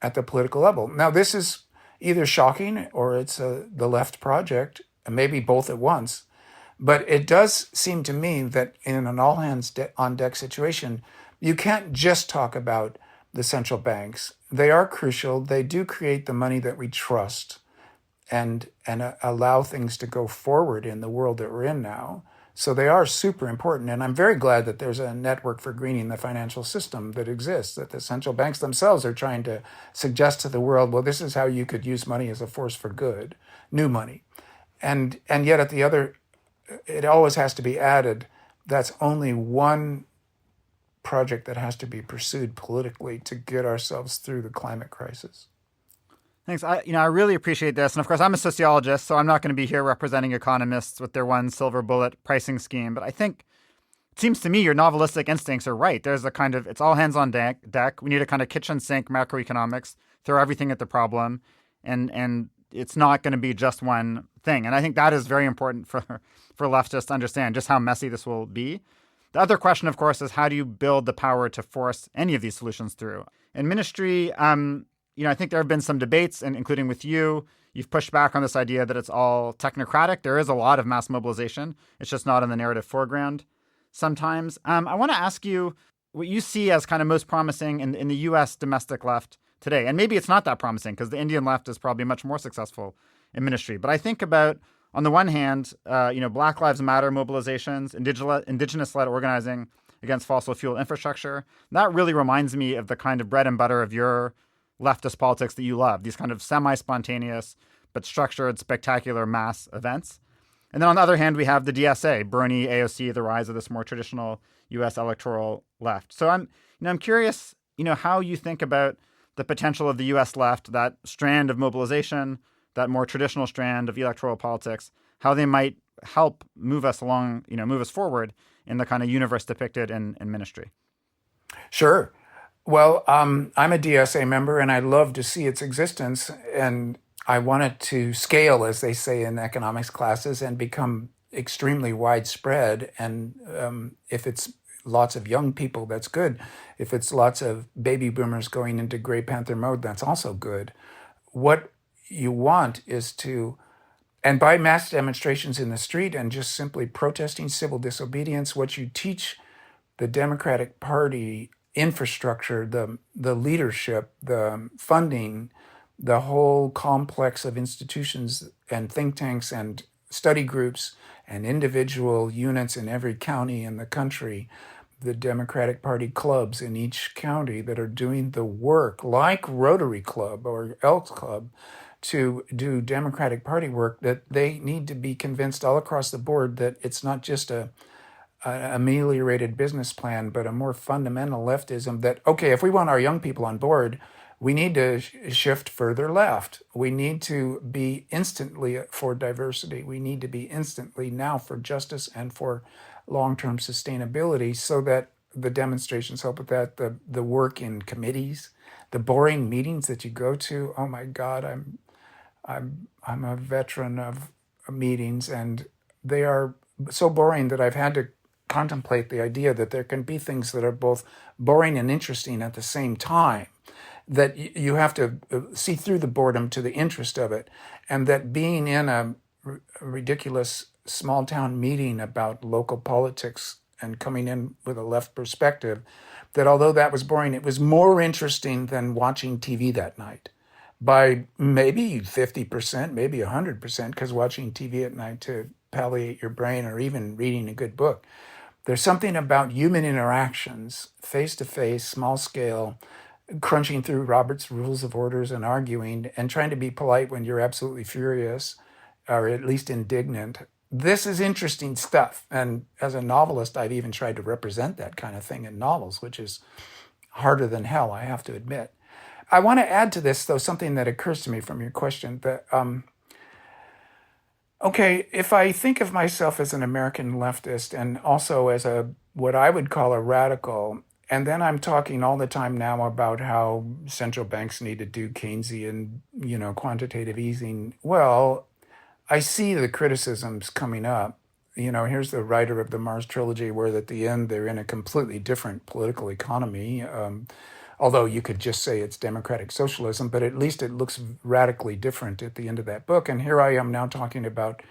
S3: at the political level. Now, this is either shocking or it's the left project, and maybe both at once. But it does seem to me that in an all-hands-on-deck situation, you can't just talk about the central banks. They are crucial. They do create the money that we trust and allow things to go forward in the world that we're in now. So they are super important. And I'm very glad that there's a network for greening the financial system that exists, that the central banks themselves are trying to suggest to the world, well, this is how you could use money as a force for good, new money. And yet at the other, it always has to be added, that's only one project that has to be pursued politically to get ourselves through the climate crisis.
S2: Thanks. I really appreciate this. And of course, I'm a sociologist, so I'm not going to be here representing economists with their one silver bullet pricing scheme. But I think it seems to me your novelistic instincts are right. There's a kind of, it's all hands on deck. We need a kind of kitchen sink macroeconomics, throw everything at the problem. And it's not going to be just one thing. And I think that is very important for leftists to understand just how messy this will be. The other question, of course, is how do you build the power to force any of these solutions through? In ministry, I think there have been some debates, and including with you, you've pushed back on this idea that it's all technocratic. There is a lot of mass mobilization. It's just not in the narrative foreground sometimes. I want to ask you what you see as kind of most promising in the U.S. domestic left today. And maybe it's not that promising because the Indian left is probably much more successful in ministry. But I think about, on the one hand, Black Lives Matter mobilizations, indigenous-led organizing against fossil fuel infrastructure. That really reminds me of the kind of bread and butter of your leftist politics that you love, these kind of semi-spontaneous but structured, spectacular mass events. And then on the other hand, we have the DSA, Bernie, AOC, the rise of this more traditional U.S. electoral left. So I'm curious, how you think about the potential of the U.S. left, that strand of mobilization, that more traditional strand of electoral politics, how they might help move us along, move us forward in the kind of universe depicted in Ministry.
S3: Sure. Well, I'm a DSA member, and I love to see its existence, and I want it to scale, as they say in economics classes, and become extremely widespread. And if it's lots of young people, that's good. If it's lots of baby boomers going into Grey Panther mode, that's also good. What you want is to, and by mass demonstrations in the street and just simply protesting civil disobedience, what you teach the Democratic Party infrastructure, the leadership, the funding, the whole complex of institutions and think tanks and study groups and individual units in every county in the country, the Democratic Party clubs in each county that are doing the work, like Rotary Club or Elks Club, to do Democratic Party work, that they need to be convinced all across the board that it's not just a ameliorated business plan, but a more fundamental leftism that, okay, if we want our young people on board, we need to shift further left. We need to be instantly for diversity. We need to be instantly now for justice and for long-term sustainability, so that the demonstrations help with that, the work in committees, the boring meetings that you go to. Oh my God, I'm a veteran of meetings, and they are so boring that I've had to contemplate the idea that there can be things that are both boring and interesting at the same time, that you have to see through the boredom to the interest of it, and that being in a ridiculous small town meeting about local politics and coming in with a left perspective, that although that was boring, it was more interesting than watching TV that night by maybe 50%, maybe 100%, because watching TV at night to palliate your brain, or even reading a good book. There's something about human interactions, face-to-face, small scale, crunching through Robert's Rules of Orders and arguing and trying to be polite when you're absolutely furious, or at least indignant. This is interesting stuff. And as a novelist, I've even tried to represent that kind of thing in novels, which is harder than hell, I have to admit. I want to add to this, though, something that occurs to me from your question, that okay, if I think of myself as an American leftist and also as what I would call a radical, and then I'm talking all the time now about how central banks need to do Keynesian, quantitative easing. Well, I see the criticisms coming up. Here's the writer of the Mars trilogy, where at the end they're in a completely different political economy. Although you could just say it's democratic socialism, but at least it looks radically different at the end of that book. And here I am now talking about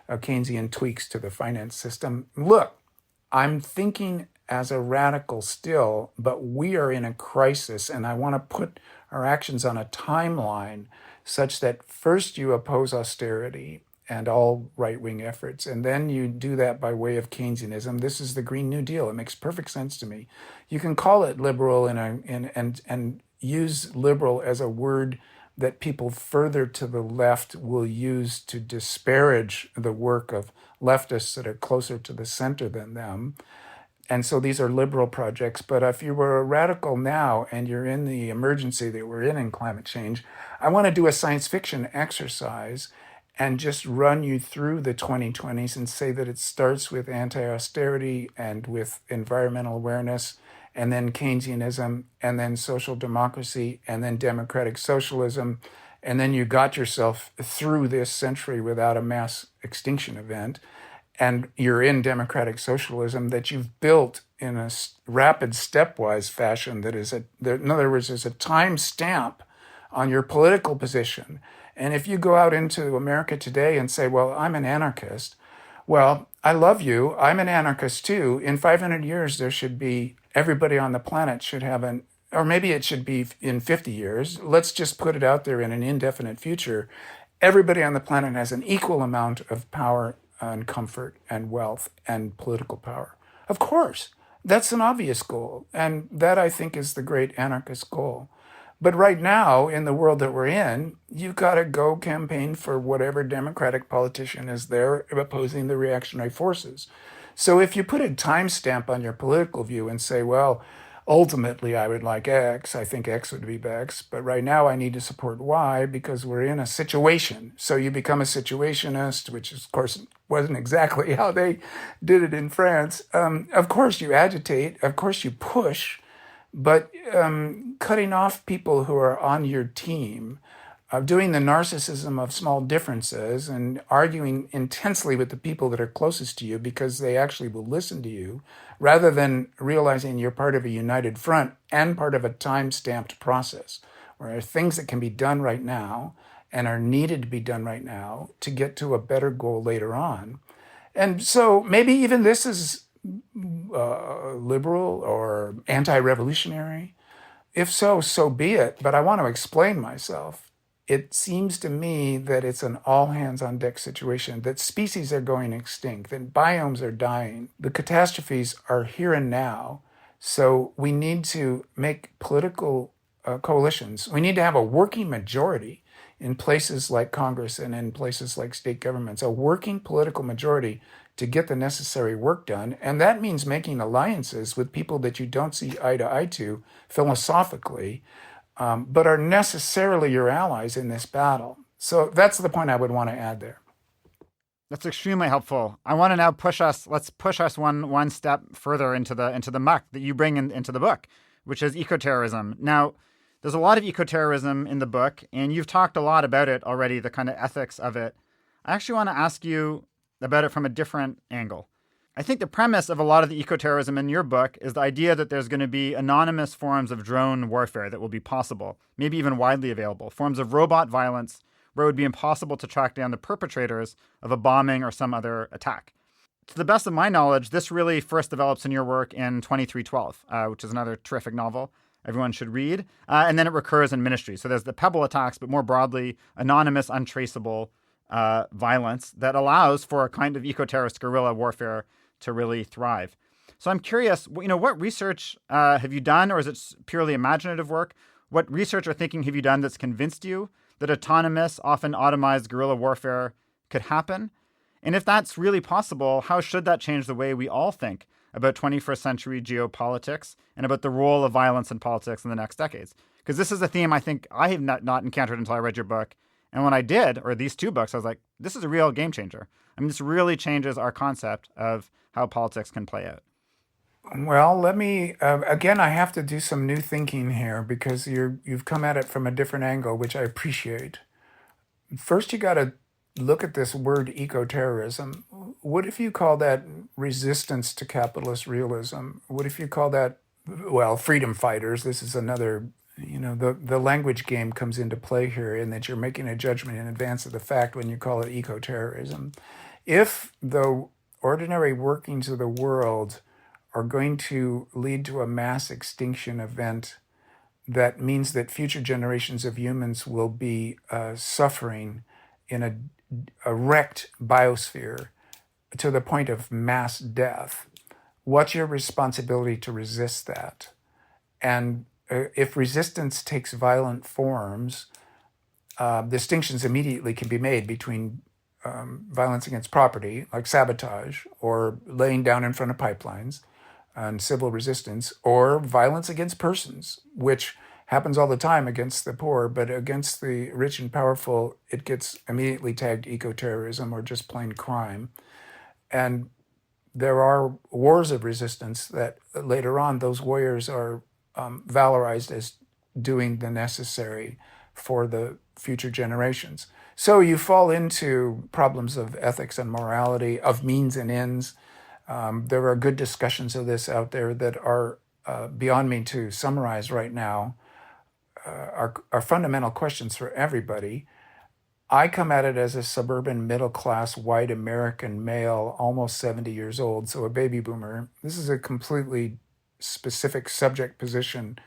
S3: Keynesian tweaks to the finance system. Look, I'm thinking as a radical still, but we are in a crisis, and I want to put our actions on a timeline such that first you oppose austerity and all right-wing efforts, and then you do that by way of Keynesianism. This is the Green New Deal. It makes perfect sense to me. You can call it liberal and use liberal as a word that people further to the left will use to disparage the work of leftists that are closer to the center than them. And so these are liberal projects. But if you were a radical now and you're in the emergency that we're in climate change, I want to do a science fiction exercise and just run you through the 2020s and say that it starts with anti-austerity and with environmental awareness, and then Keynesianism, and then social democracy, and then democratic socialism. And then you got yourself through this century without a mass extinction event. And you're in democratic socialism that you've built in a rapid stepwise fashion that is, in other words, there's a time stamp on your political position. And if you go out into America today and say, well, I'm an anarchist, well, I love you. I'm an anarchist too. In 500 years, there should be, everybody on the planet should have or maybe it should be in 50 years. Let's just put it out there in an indefinite future. Everybody on the planet has an equal amount of power and comfort and wealth and political power. Of course, that's an obvious goal. And that, I think, is the great anarchist goal. But right now, in the world that we're in, you've got to go campaign for whatever Democratic politician is there opposing the reactionary forces. So if you put a timestamp on your political view and say, well, ultimately I would like X, I think X would be X, but right now I need to support Y because we're in a situation. So you become a situationist, which of course wasn't exactly how they did it in France. Of course you agitate, of course you push, but cutting off people who are on your team, doing the narcissism of small differences and arguing intensely with the people that are closest to you because they actually will listen to you, rather than realizing you're part of a united front and part of a time-stamped process, where there are things that can be done right now and are needed to be done right now to get to a better goal later on. And so maybe even this is liberal or anti-revolutionary. If so, so be it. But I want to explain myself. It seems to me that it's an all-hands-on-deck situation, that species are going extinct, that biomes are dying. The catastrophes are here and now. So we need to make political coalitions. We need to have a working majority in places like Congress and in places like state governments, a working political majority to get the necessary work done. And that means making alliances with people that you don't see eye to eye to philosophically, but are necessarily your allies in this battle. So that's the point I would want to add there.
S2: That's extremely helpful. I want to now let's push us one step further into the muck that you bring into the book, which is ecoterrorism. Now, there's a lot of ecoterrorism in the book, and you've talked a lot about it already, the kind of ethics of it. I actually want to ask you about it from a different angle. I think the premise of a lot of the ecoterrorism in your book is the idea that there's going to be anonymous forms of drone warfare that will be possible, maybe even widely available, forms of robot violence where it would be impossible to track down the perpetrators of a bombing or some other attack. To the best of my knowledge, this really first develops in your work in 2312, which is another terrific novel everyone should read. And then it recurs in Ministry. So there's the Pebble attacks, but more broadly, anonymous, untraceable violence that allows for a kind of eco-terrorist guerrilla warfare to really thrive. So I'm curious, what research have you done, or is it purely imaginative work? What research or thinking have you done that's convinced you that autonomous, often automized guerrilla warfare could happen? And if that's really possible, how should that change the way we all think about 21st century geopolitics and about the role of violence in politics in the next decades? Because this is a theme I think I have not encountered until I read your book. And when I did, or these two books, I was like, this is a real game changer. I mean, this really changes our concept of how politics can play out.
S3: Well, let me, again, I have to do some new thinking here because you've come at it from a different angle, which I appreciate. First, you got to look at this word eco-terrorism. What if you call that resistance to capitalist realism? What if you call that, well, freedom fighters? This is another, the language game comes into play here in that you're making a judgment in advance of the fact when you call it eco-terrorism. If the ordinary workings of the world are going to lead to a mass extinction event that means that future generations of humans will be suffering in a wrecked biosphere to the point of mass death, what's your responsibility to resist that? And if resistance takes violent forms, distinctions immediately can be made between violence against property, like sabotage, or laying down in front of pipelines, and civil resistance, or violence against persons, which happens all the time against the poor, but against the rich and powerful, it gets immediately tagged eco-terrorism or just plain crime. And there are wars of resistance that later on those warriors are valorized as doing the necessary for the future generations. So you fall into problems of ethics and morality, of means and ends. There are good discussions of this out there that are beyond me to summarize right now, are fundamental questions for everybody. I come at it as a suburban middle-class white American male, almost 70 years old, so a baby boomer. This is a completely specific subject position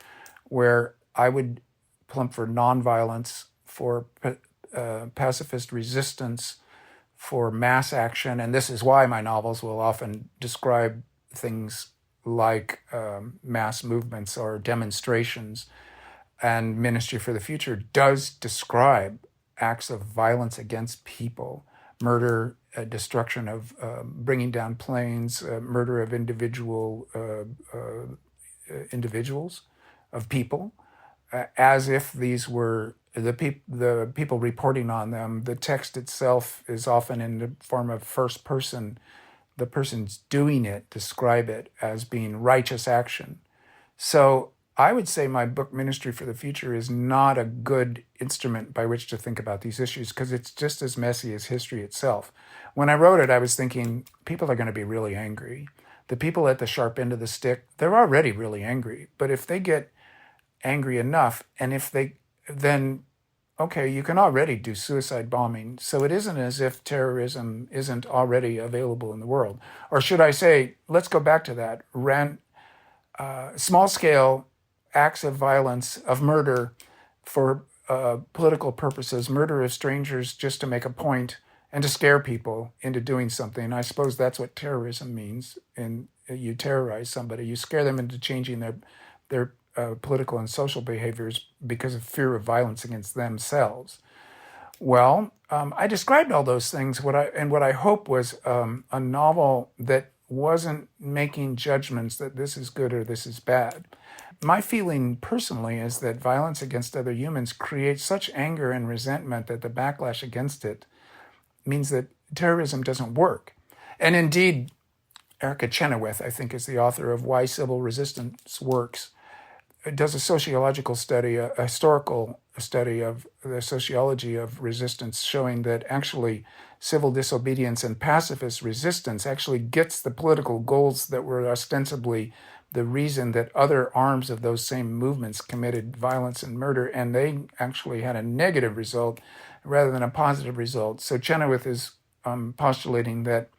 S3: where I would plump for nonviolence, for pacifist resistance, for mass action. And this is why my novels will often describe things like mass movements or demonstrations. and Ministry for the Future does describe acts of violence against people, murder, destruction of, bringing down planes, murder of individuals, of people, as if these were the people reporting on them. The text itself is often in the form of first person. The persons doing it describe it as being righteous action. So I would say my book, Ministry for the Future, is not a good instrument by which to think about these issues because it's just as messy as history itself. When I wrote it, I was thinking people are going to be really angry. The people at the sharp end of the stick, they're already really angry. But if they get angry enough, and then okay, you can already do suicide bombing. So it isn't as if terrorism isn't already available in the world. Or should I say, let's go back to that. Small-scale acts of violence, of murder for political purposes, murder of strangers just to make a point and to scare people into doing something. I suppose that's what terrorism means. And you terrorize somebody, you scare them into changing their political and social behaviors because of fear of violence against themselves. Well, I described all those things. What I hope was a novel that wasn't making judgments that this is good or this is bad. My feeling personally is that violence against other humans creates such anger and resentment that the backlash against it means that terrorism doesn't work. And indeed, Erica Chenoweth, I think, is the author of Why Civil Resistance Works. It does a sociological study, a historical study of the sociology of resistance, showing that actually civil disobedience and pacifist resistance actually gets the political goals that were ostensibly the reason that other arms of those same movements committed violence and murder, and they actually had a negative result rather than a positive result. So Chenoweth is postulating that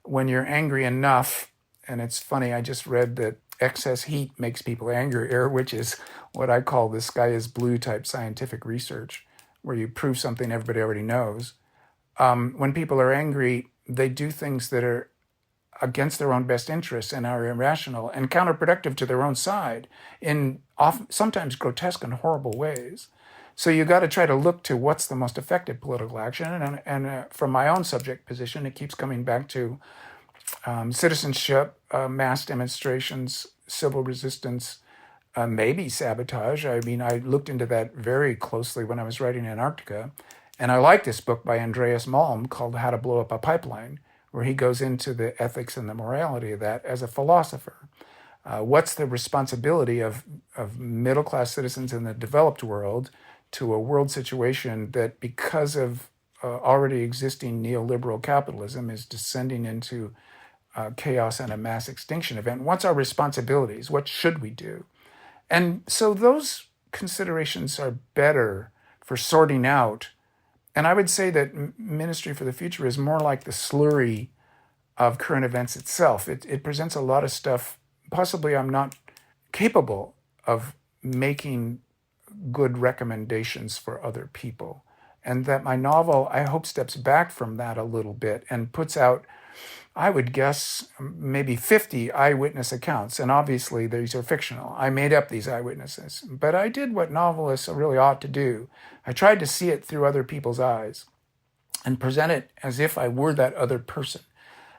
S3: when you're angry enough, and it's funny, I just read that excess heat makes people angrier, which is what I call the sky is blue type scientific research, where you prove something everybody already knows. When people are angry, they do things that are against their own best interests and are irrational and counterproductive to their own side in sometimes grotesque and horrible ways. So you got to try to look to what's the most effective political action. And from my own subject position, it keeps coming back to citizenship, mass demonstrations, civil resistance, maybe sabotage. I mean, I looked into that very closely when I was writing Antarctica. And I like this book by Andreas Malm called How to Blow Up a Pipeline, where he goes into the ethics and the morality of that as a philosopher. What's the responsibility of middle-class citizens in the developed world to a world situation that, because of already existing neoliberal capitalism, is descending into chaos and a mass extinction event? What's our responsibilities? What should we do? And so those considerations are better for sorting out. And I would say that Ministry for the Future is more like the slurry of current events itself. It presents a lot of stuff. Possibly I'm not capable of making good recommendations for other people. And that my novel, I hope, steps back from that a little bit and puts out, I would guess, maybe 50 eyewitness accounts. And obviously these are fictional. I made up these eyewitnesses. But I did what novelists really ought to do. I tried to see it through other people's eyes and present it as if I were that other person.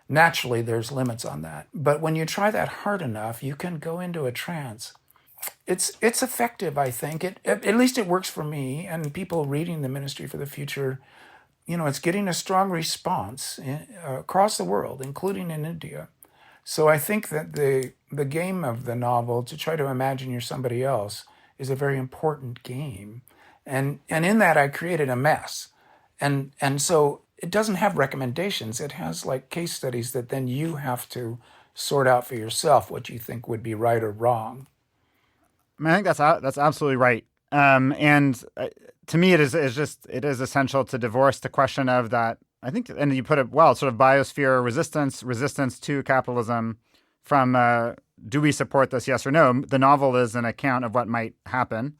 S3: Naturally, there's limits on that. But when you try that hard enough, you can go into a trance. It's effective, I think. At least it works for me and people reading the Ministry for the Future. You know, it's getting a strong response across the world, including in India. So I think that the game of the novel, to try to imagine you're somebody else, is a very important game. And in that, I created a mess. And so it doesn't have recommendations. It has like case studies that then you have to sort out for yourself what you think would be right or wrong.
S2: I mean, I think that's absolutely right. To me, it is essential to divorce the question of that. I think, and you put it well, sort of biosphere resistance to capitalism from do we support this, yes or no? The novel is an account of what might happen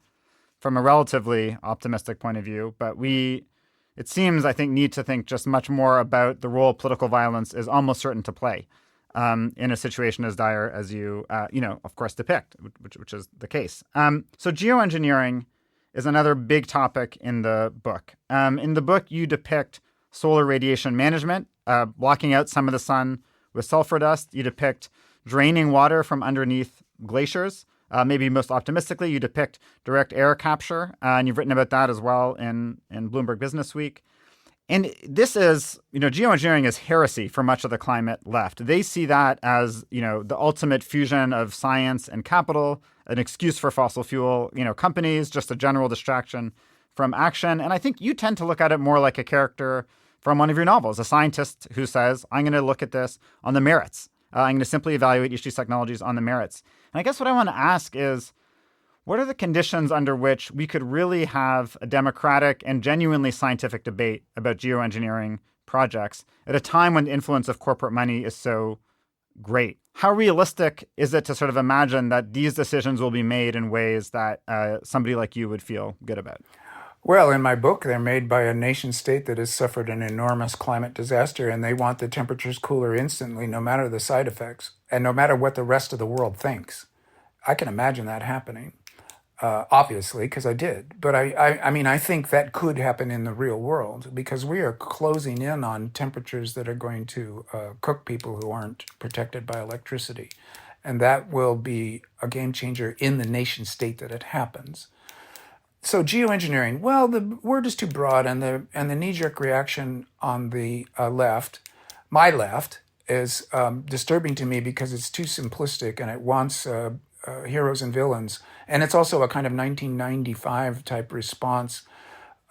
S2: from a relatively optimistic point of view, but it seems, I think, need to think just much more about the role political violence is almost certain to play. in a situation as dire as you, of course, depict, which is the case. So geoengineering is another big topic in the book. In the book, you depict solar radiation management, blocking out some of the sun with sulfur dust. You depict draining water from underneath glaciers. Maybe most optimistically, you depict direct air capture, and you've written about that as well in Bloomberg Business Week. And this is, geoengineering is heresy for much of the climate left. They see that as, the ultimate fusion of science and capital, an excuse for fossil fuel, companies, just a general distraction from action. And I think you tend to look at it more like a character from one of your novels, a scientist who says, I'm going to look at this on the merits. I'm going to simply evaluate each of these technologies on the merits. And I guess what I want to ask is, what are the conditions under which we could really have a democratic and genuinely scientific debate about geoengineering projects at a time when the influence of corporate money is so great? How realistic is it to sort of imagine that these decisions will be made in ways that somebody like you would feel good about?
S3: Well, in my book, they're made by a nation state that has suffered an enormous climate disaster, and they want the temperatures cooler instantly, no matter the side effects, and no matter what the rest of the world thinks. I can imagine that happening. Obviously, because I did. But I think that could happen in the real world because we are closing in on temperatures that are going to cook people who aren't protected by electricity. And that will be a game changer in the nation state that it happens. So geoengineering, well, the word is too broad, and the knee-jerk reaction on the left, my left, is disturbing to me because it's too simplistic and it wants heroes and villains. And it's also a kind of 1995 type response.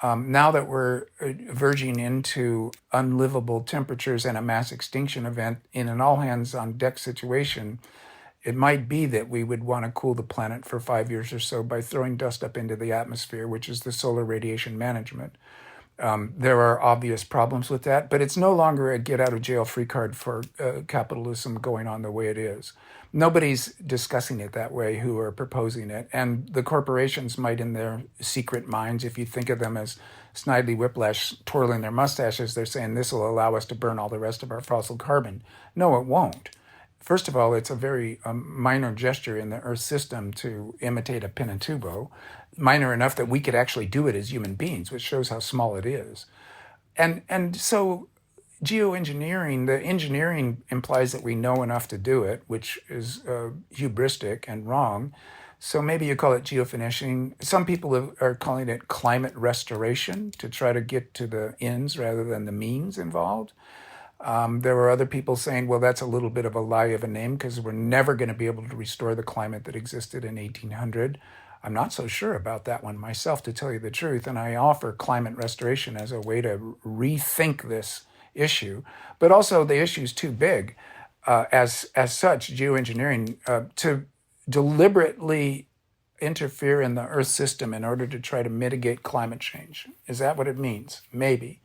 S3: Now that we're verging into unlivable temperatures and a mass extinction event in an all-hands-on-deck situation, it might be that we would want to cool the planet for 5 years or so by throwing dust up into the atmosphere, which is the solar radiation management. There are obvious problems with that, but it's no longer a get-out-of-jail-free card for capitalism going on the way it is. Nobody's discussing it that way who are proposing it. And the corporations might, in their secret minds, if you think of them as Snidely Whiplash twirling their mustaches, they're saying this will allow us to burn all the rest of our fossil carbon. No, it won't. First of all, it's a very minor gesture in the Earth system to imitate a Pinatubo, minor enough that we could actually do it as human beings, which shows how small it is. And so geoengineering, the engineering implies that we know enough to do it, which is hubristic and wrong. So maybe you call it geofinishing. Some people are calling it climate restoration to try to get to the ends rather than the means involved. There were other people saying, well, that's a little bit of a lie of a name because we're never going to be able to restore the climate that existed in 1800. I'm not so sure about that one myself, to tell you the truth. And I offer climate restoration as a way to rethink this issue. But also the issue is too big. As such, geoengineering, to deliberately interfere in the Earth system in order to try to mitigate climate change. Is that what it means? Maybe.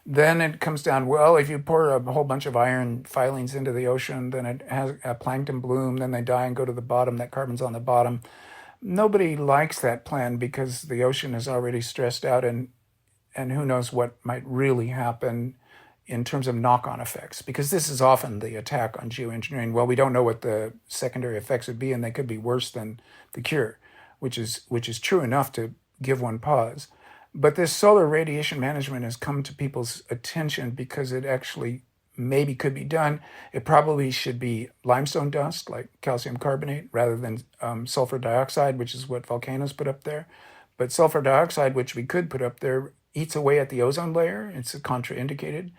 S3: Then it comes down, well, if you pour a whole bunch of iron filings into the ocean, then it has a plankton bloom, then they die and go to the bottom, that carbon's on the bottom. Nobody likes that plan because the ocean is already stressed out and who knows what might really happen in terms of knock-on effects, because this is often the attack on geoengineering. Well, we don't know what the secondary effects would be, and they could be worse than the cure, which is true enough to give one pause. But this solar radiation management has come to people's attention because it actually maybe could be done. It probably should be limestone dust, like calcium carbonate, rather than sulfur dioxide, which is what volcanoes put up there. But sulfur dioxide, which we could put up there, eats away at the ozone layer. It's contraindicated.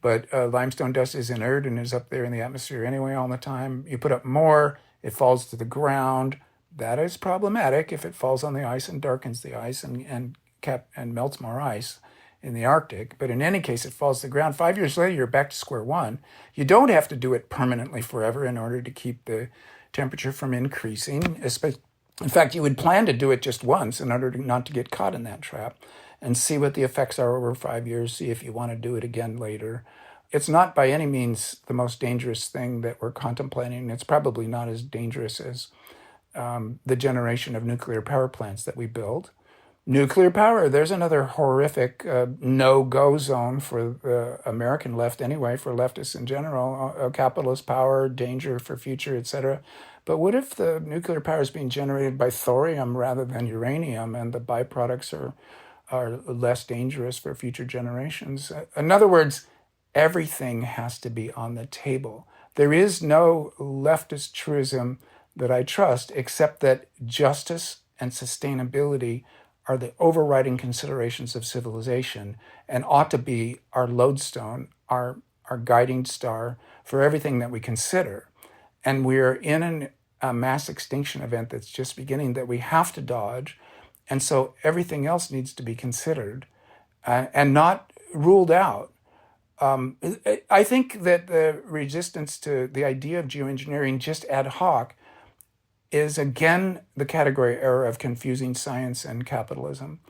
S3: But limestone dust is inert and is up there in the atmosphere anyway all the time. You put up more, it falls to the ground. That is problematic if it falls on the ice and darkens the ice and melts more ice in the Arctic. But in any case, it falls to the ground. 5 years later, you're back to square one. You don't have to do it permanently forever in order to keep the temperature from increasing. In fact, you would plan to do it just once in order not to get caught in that trap and see what the effects are over 5 years, see if you want to do it again later. It's not by any means the most dangerous thing that we're contemplating. It's probably not as dangerous as the generation of nuclear power plants that we build. Nuclear power, there's another horrific no-go zone for the American left anyway, for leftists in general, capitalist power, danger for future, etc. But what if the nuclear power is being generated by thorium rather than uranium, and the byproducts are less dangerous for future generations? In other words, everything has to be on the table. There is no leftist truism that I trust, except that justice and sustainability are the overriding considerations of civilization and ought to be our lodestone, our guiding star for everything that we consider. And we're in a mass extinction event that's just beginning that we have to dodge. And so everything else needs to be considered and not ruled out. I think that the resistance to the idea of geoengineering just ad hoc is again the category error of confusing science and capitalism.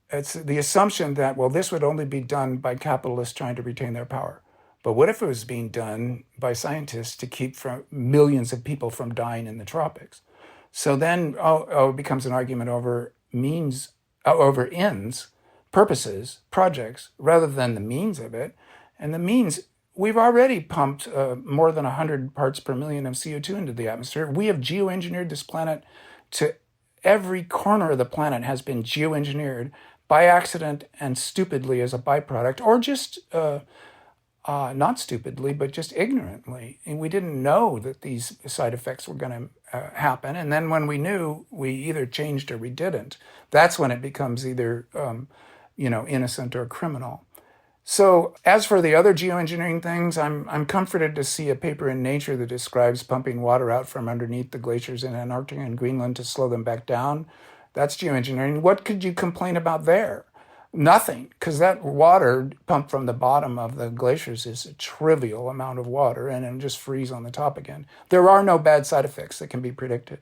S3: It's the assumption that, well, this would only be done by capitalists trying to retain their power. But what if it was being done by scientists to keep millions of people from dying in the tropics? So then, it becomes an argument over over ends, purposes, projects, rather than the means of it. And the means, we've already pumped more than 100 parts per million of CO2 into the atmosphere. We have geoengineered this planet to every corner of the planet has been geoengineered by accident and stupidly as a byproduct, or just not stupidly, but just ignorantly. And we didn't know that these side effects were going to happen. And then when we knew, we either changed or we didn't. That's when it becomes either innocent or criminal. So as for the other geoengineering things, I'm comforted to see a paper in Nature that describes pumping water out from underneath the glaciers in Antarctica and Greenland to slow them back down. That's geoengineering. What could you complain about there? Nothing, because that water pumped from the bottom of the glaciers is a trivial amount of water, and it'll just freeze on the top again. There are no bad side effects that can be predicted.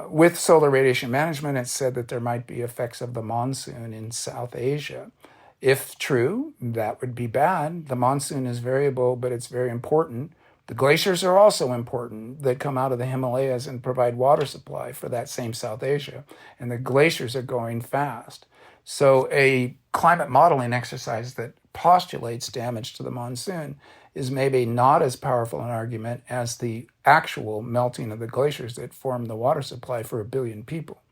S3: With solar radiation management, it's said that there might be effects of the monsoon in South Asia. If true, that would be bad. The monsoon is variable, but it's very important. The glaciers are also important. They come out of the Himalayas and provide water supply for that same South Asia. And the glaciers are going fast. So a climate modeling exercise that postulates damage to the monsoon is maybe not as powerful an argument as the actual melting of the glaciers that form the water supply for 1 billion people.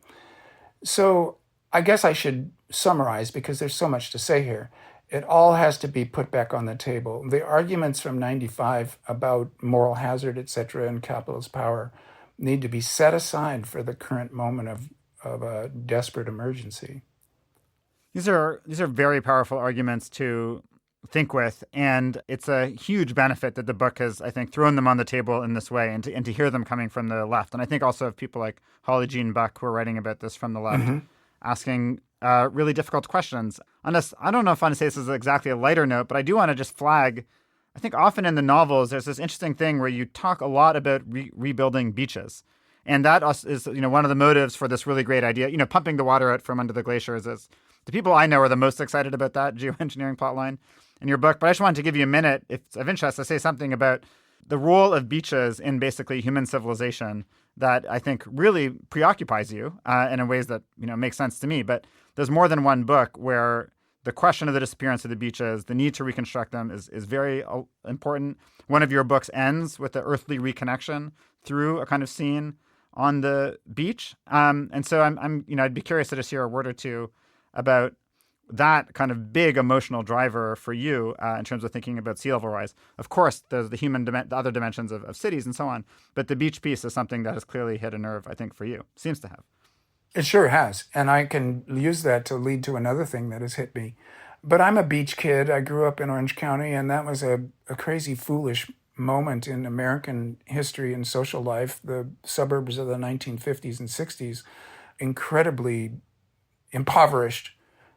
S3: So I guess I should summarize, because there's so much to say here. It all has to be put back on the table. The arguments from 95 about moral hazard, etc., and capitalist power need to be set aside for the current moment of a desperate emergency.
S2: These are very powerful arguments to think with, and it's a huge benefit that the book has, I think, thrown them on the table in this way, and to hear them coming from the left. And I think also of people like Holly Jean Buck, who are writing about this from the left, asking really difficult questions. I don't know if I want to say this is exactly a lighter note, but I do want to just flag, I think often in the novels, there's this interesting thing where you talk a lot about rebuilding beaches. And that is, one of the motives for this really great idea. Pumping the water out from under the glaciers is, the people I know are the most excited about that geoengineering plotline in your book. But I just wanted to give you a minute, if it's of interest, to say something about the role of beaches in basically human civilization that I think really preoccupies you in ways that make sense to me. But there's more than one book where the question of the disappearance of the beaches, the need to reconstruct them is very important. One of your books ends with the earthly reconnection through a kind of scene on the beach. And so I'd be curious to just hear a word or two about that kind of big emotional driver for you in terms of thinking about sea level rise. Of course, there's the the other dimensions of cities and so on, but the beach piece is something that has clearly hit a nerve, I think, for you. Seems to have.
S3: It sure has. And I can use that to lead to another thing that has hit me. But I'm a beach kid. I grew up in Orange County, and that was a crazy, foolish moment in American history and social life. The suburbs of the 1950s and 60s, incredibly impoverished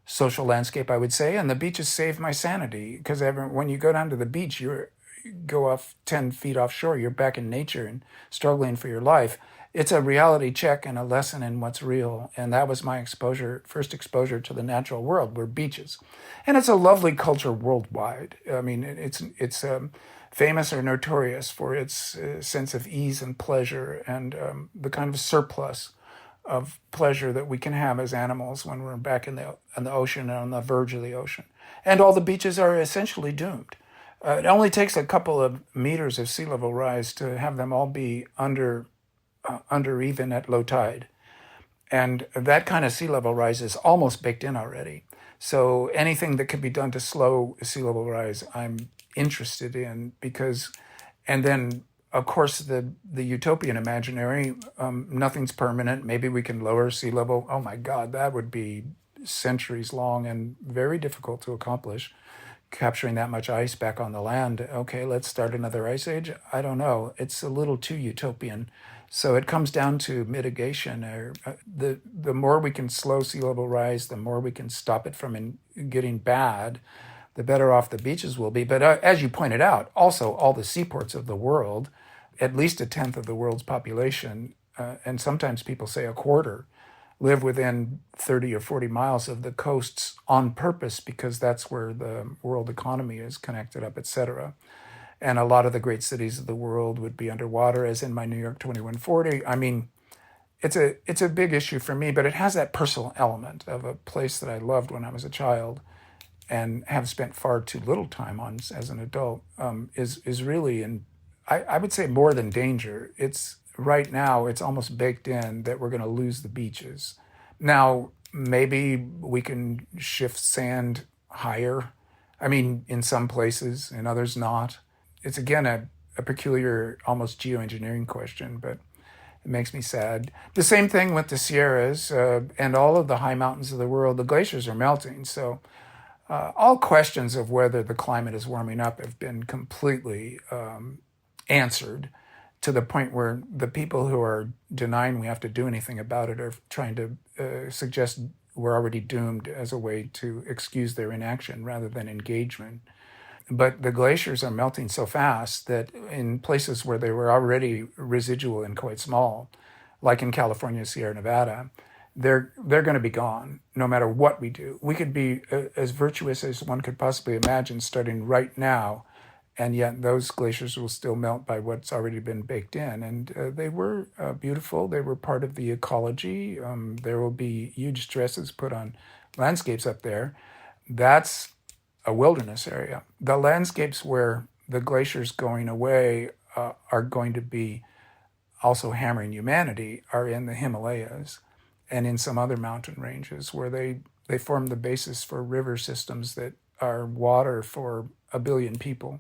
S3: social landscape, I would say, and the beaches saved my sanity, because when you go down to the beach, you go off 10 feet offshore, you're back in nature and struggling for your life. It's a reality check and a lesson in what's real, and that was my first exposure to the natural world, were beaches. And it's a lovely culture worldwide. I mean, it's famous or notorious for its sense of ease and pleasure and the kind of surplus of pleasure that we can have as animals when we're back in the ocean and on the verge of the ocean. And all the beaches are essentially doomed. It only takes a couple of meters of sea level rise to have them all be under even at low tide. And that kind of sea level rise is almost baked in already. So anything that can be done to slow sea level rise, I'm interested in, because, and then of course the utopian imaginary, nothing's permanent. Maybe we can lower sea level. Oh my God, that would be centuries long and very difficult to accomplish. Capturing that much ice back on the land. Okay, let's start another ice age. I don't know. It's a little too utopian. So it comes down to mitigation. The more we can slow sea level rise, the more we can stop it from getting bad, the better off the beaches will be. But as you pointed out, also all the seaports of the world, at least a tenth of the world's population, and sometimes people say a quarter, live within 30 or 40 miles of the coasts on purpose, because that's where the world economy is connected up, et cetera. And a lot of the great cities of the world would be underwater, as in my New York 2140. I mean, it's a big issue for me, but it has that personal element of a place that I loved when I was a child and have spent far too little time on as an adult, is really, I would say, more than danger. It's right now, it's almost baked in that we're going to lose the beaches. Now, maybe we can shift sand higher. I mean, in some places, in others not. It's, again, a peculiar, almost geo-engineering question, but it makes me sad. The same thing with the Sierras and all of the high mountains of the world. The glaciers are melting. So all questions of whether the climate is warming up have been completely answered, to the point where the people who are denying we have to do anything about it are trying to suggest we're already doomed as a way to excuse their inaction rather than engagement. But the glaciers are melting so fast that in places where they were already residual and quite small, like in California, Sierra Nevada, they're going to be gone no matter what we do. We could be as virtuous as one could possibly imagine starting right now, and yet those glaciers will still melt by what's already been baked in. And they were beautiful. They were part of the ecology. There will be huge stresses put on landscapes up there. That's a wilderness area. The landscapes where the glaciers going away are going to be also hammering humanity are in the Himalayas and in some other mountain ranges where they form the basis for river systems that are water for 1 billion people.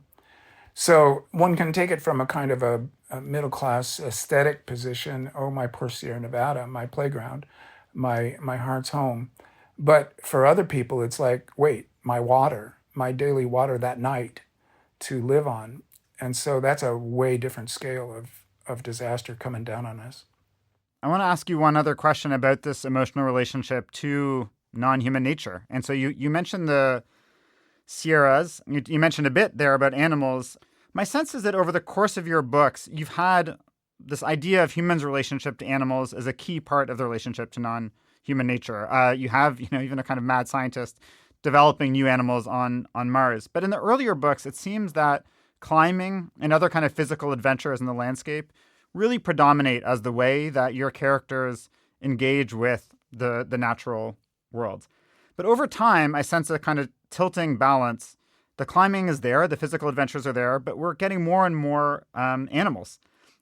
S3: So one can take it from a kind of a middle-class aesthetic position. Oh, my poor Sierra Nevada, my playground, my heart's home. But for other people, it's like, wait, my water, my daily water that night to live on. And so that's a way different scale of disaster coming down on us.
S2: I want to ask you one other question about this emotional relationship to non-human nature. And so you mentioned the Sierras. You mentioned a bit there about animals. My sense is that over the course of your books, you've had this idea of humans' relationship to animals as a key part of the relationship to non-human nature. You have, even a kind of mad scientist developing new animals on Mars. But in the earlier books, it seems that climbing and other kind of physical adventures in the landscape really predominate as the way that your characters engage with the natural world. But over time, I sense a kind of tilting balance. The climbing is there, the physical adventures are there, but we're getting more and more animals.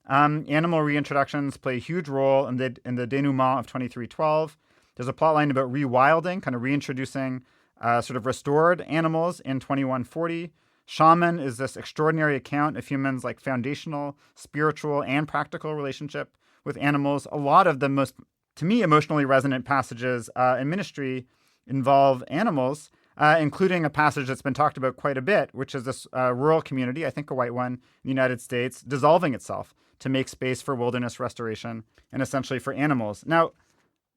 S2: Animal reintroductions play a huge role in the denouement of 2312. There's a plotline about rewilding, kind of reintroducing sort of restored animals in 2140. Shaman is this extraordinary account of humans' like foundational, spiritual, and practical relationship with animals. A lot of the most, to me, emotionally resonant passages in Ministry involve animals, including a passage that's been talked about quite a bit, which is this rural community, I think a white one, in the United States, dissolving itself to make space for wilderness restoration and essentially for animals. Now,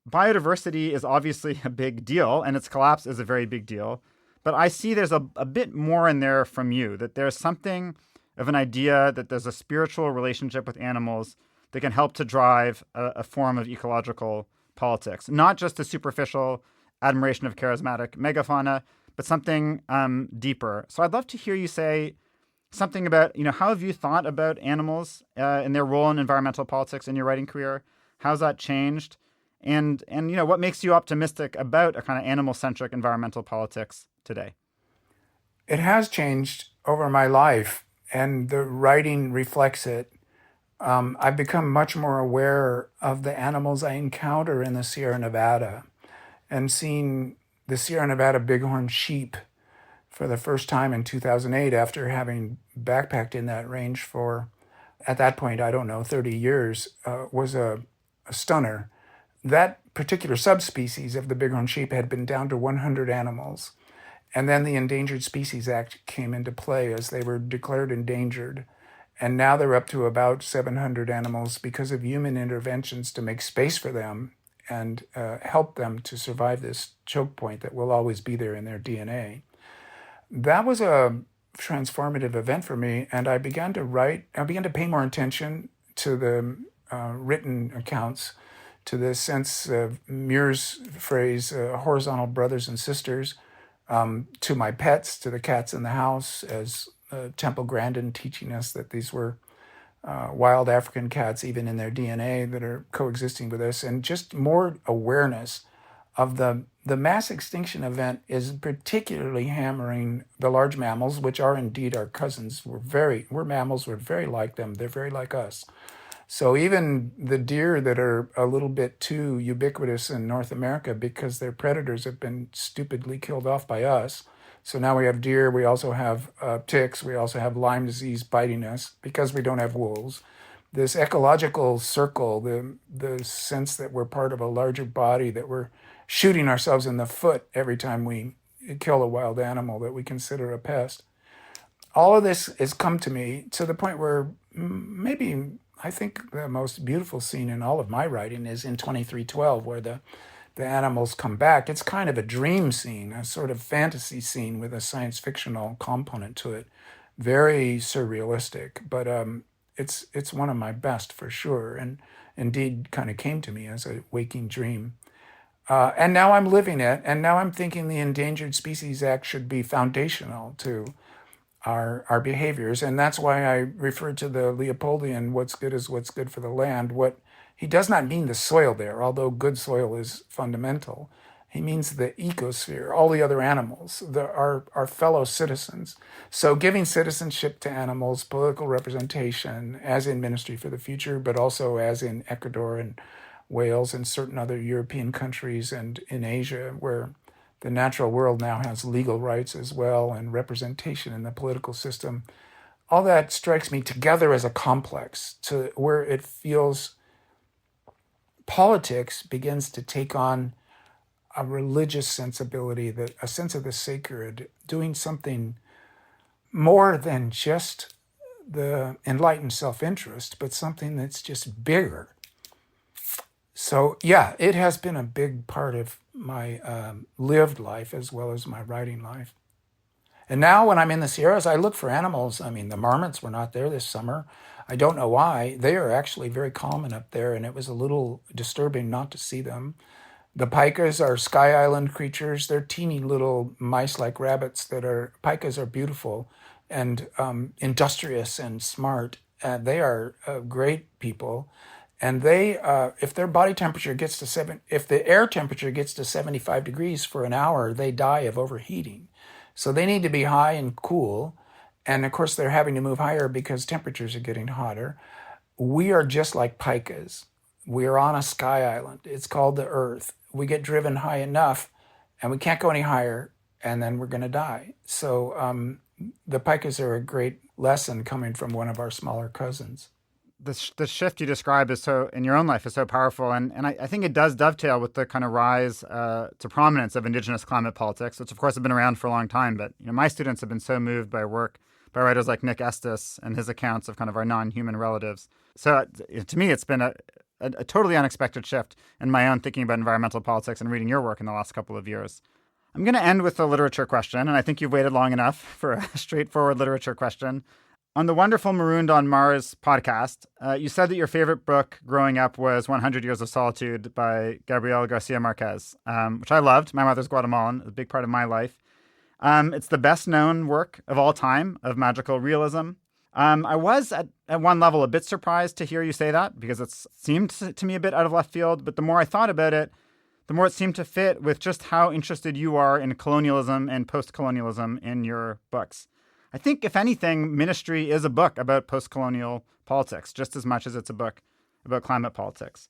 S2: biodiversity is obviously a big deal, and its collapse is a very big deal. But I see there's a bit more in there from you, that there's something of an idea that there's a spiritual relationship with animals that can help to drive a form of ecological politics. Not just a superficial admiration of charismatic megafauna, but something deeper. So I'd love to hear you say something about, how have you thought about animals and their role in environmental politics in your writing career? How's that changed? And what makes you optimistic about a kind of animal-centric environmental politics today?
S3: It has changed over my life, and the writing reflects it. I've become much more aware of the animals I encounter in the Sierra Nevada, and seeing the Sierra Nevada bighorn sheep for the first time in 2008 after having backpacked in that range for, at that point, I don't know, 30 years, was a stunner. That particular subspecies of the bighorn sheep had been down to 100 animals. And then the Endangered Species Act came into play as they were declared endangered. And now they're up to about 700 animals because of human interventions to make space for them and help them to survive this choke point that will always be there in their DNA. That was a transformative event for me, and I began to pay more attention to the written accounts, to the sense of Muir's phrase, horizontal brothers and sisters, to my pets, to the cats in the house, as Temple Grandin teaching us that these were wild African cats, even in their DNA, that are coexisting with us, and just more awareness of the mass extinction event is particularly hammering the large mammals, which are indeed our cousins. We're mammals, we're very like them, they're very like us. So even the deer that are a little bit too ubiquitous in North America because their predators have been stupidly killed off by us. So now we have deer, we also have ticks, we also have Lyme disease biting us because we don't have wolves. This ecological circle, the sense that we're part of a larger body, that we're shooting ourselves in the foot every time we kill a wild animal that we consider a pest. All of this has come to me to the point where maybe I think the most beautiful scene in all of my writing is in 2312, where the animals come back. It's kind of a dream scene, a sort of fantasy scene with a science fictional component to it. Very surrealistic, but it's one of my best for sure, and indeed kind of came to me as a waking dream. And now I'm living it, and now I'm thinking the Endangered Species Act should be foundational to our behaviors, and that's why I refer to the Leopoldian, what's good is what's good for the land. He does not mean the soil there, although good soil is fundamental. He means the ecosphere, all the other animals, our fellow citizens. So giving citizenship to animals, political representation, as in Ministry for the Future, but also as in Ecuador and Wales and certain other European countries and in Asia, where the natural world now has legal rights as well and representation in the political system. All that strikes me together as a complex to where it feels politics begins to take on a religious sensibility, that a sense of the sacred, doing something more than just the enlightened self-interest, but something that's just bigger. So yeah, it has been a big part of my lived life as well as my writing life. And now when I'm in the Sierras, I look for animals. I mean, the marmots were not there this summer. I don't know why. They are actually very common up there, and it was a little disturbing not to see them. The pikas are Sky Island creatures. They're teeny little mice-like rabbits pikas are beautiful and industrious and smart. They are great people. And they, if their body temperature gets to if the air temperature gets to 75 degrees for an hour, they die of overheating. So they need to be high and cool. And of course, they're having to move higher because temperatures are getting hotter. We are just like pikas. We are on a sky island. It's called the Earth. We get driven high enough and we can't go any higher, and then we're going to die. So the pikas are a great lesson coming from one of our smaller cousins.
S2: The shift you describe in your own life is so powerful, and I think it does dovetail with the kind of rise to prominence of Indigenous climate politics, which of course have been around for a long time. But my students have been so moved by work by writers like Nick Estes and his accounts of kind of our non-human relatives. So to me, it's been a totally unexpected shift in my own thinking about environmental politics and reading your work in the last couple of years. I'm going to end with a literature question, and I think you've waited long enough for a straightforward literature question. On the wonderful Marooned on Mars podcast, you said that your favorite book growing up was 100 Years of Solitude by Gabriel Garcia Marquez, which I loved. My mother's Guatemalan, a big part of my life. It's the best known work of all time of magical realism. I was at one level a bit surprised to hear you say that because it seemed to me a bit out of left field. But the more I thought about it, the more it seemed to fit with just how interested you are in colonialism and post-colonialism in your books. I think, if anything, Ministry is a book about post-colonial politics, just as much as it's a book about climate politics.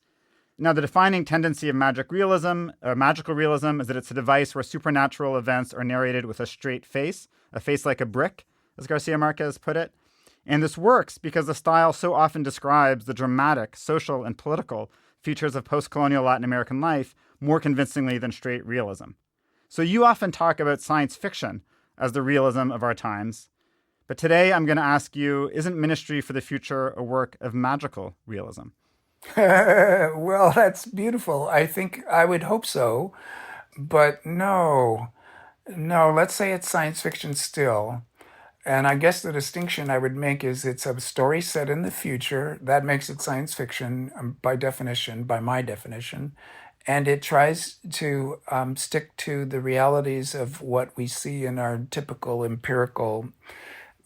S2: Now, the defining tendency of magical realism is that it's a device where supernatural events are narrated with a straight face, a face like a brick, as Garcia Marquez put it. And this works because the style so often describes the dramatic, social, and political features of post-colonial Latin American life more convincingly than straight realism. So you often talk about science fiction as the realism of our times. But today I'm going to ask you, isn't Ministry for the Future a work of magical realism?
S3: Well, that's beautiful. I think I would hope so. But no, let's say it's science fiction still. And I guess the distinction I would make is it's a story set in the future. That makes it science fiction by definition, by my definition. And it tries to stick to the realities of what we see in our typical empirical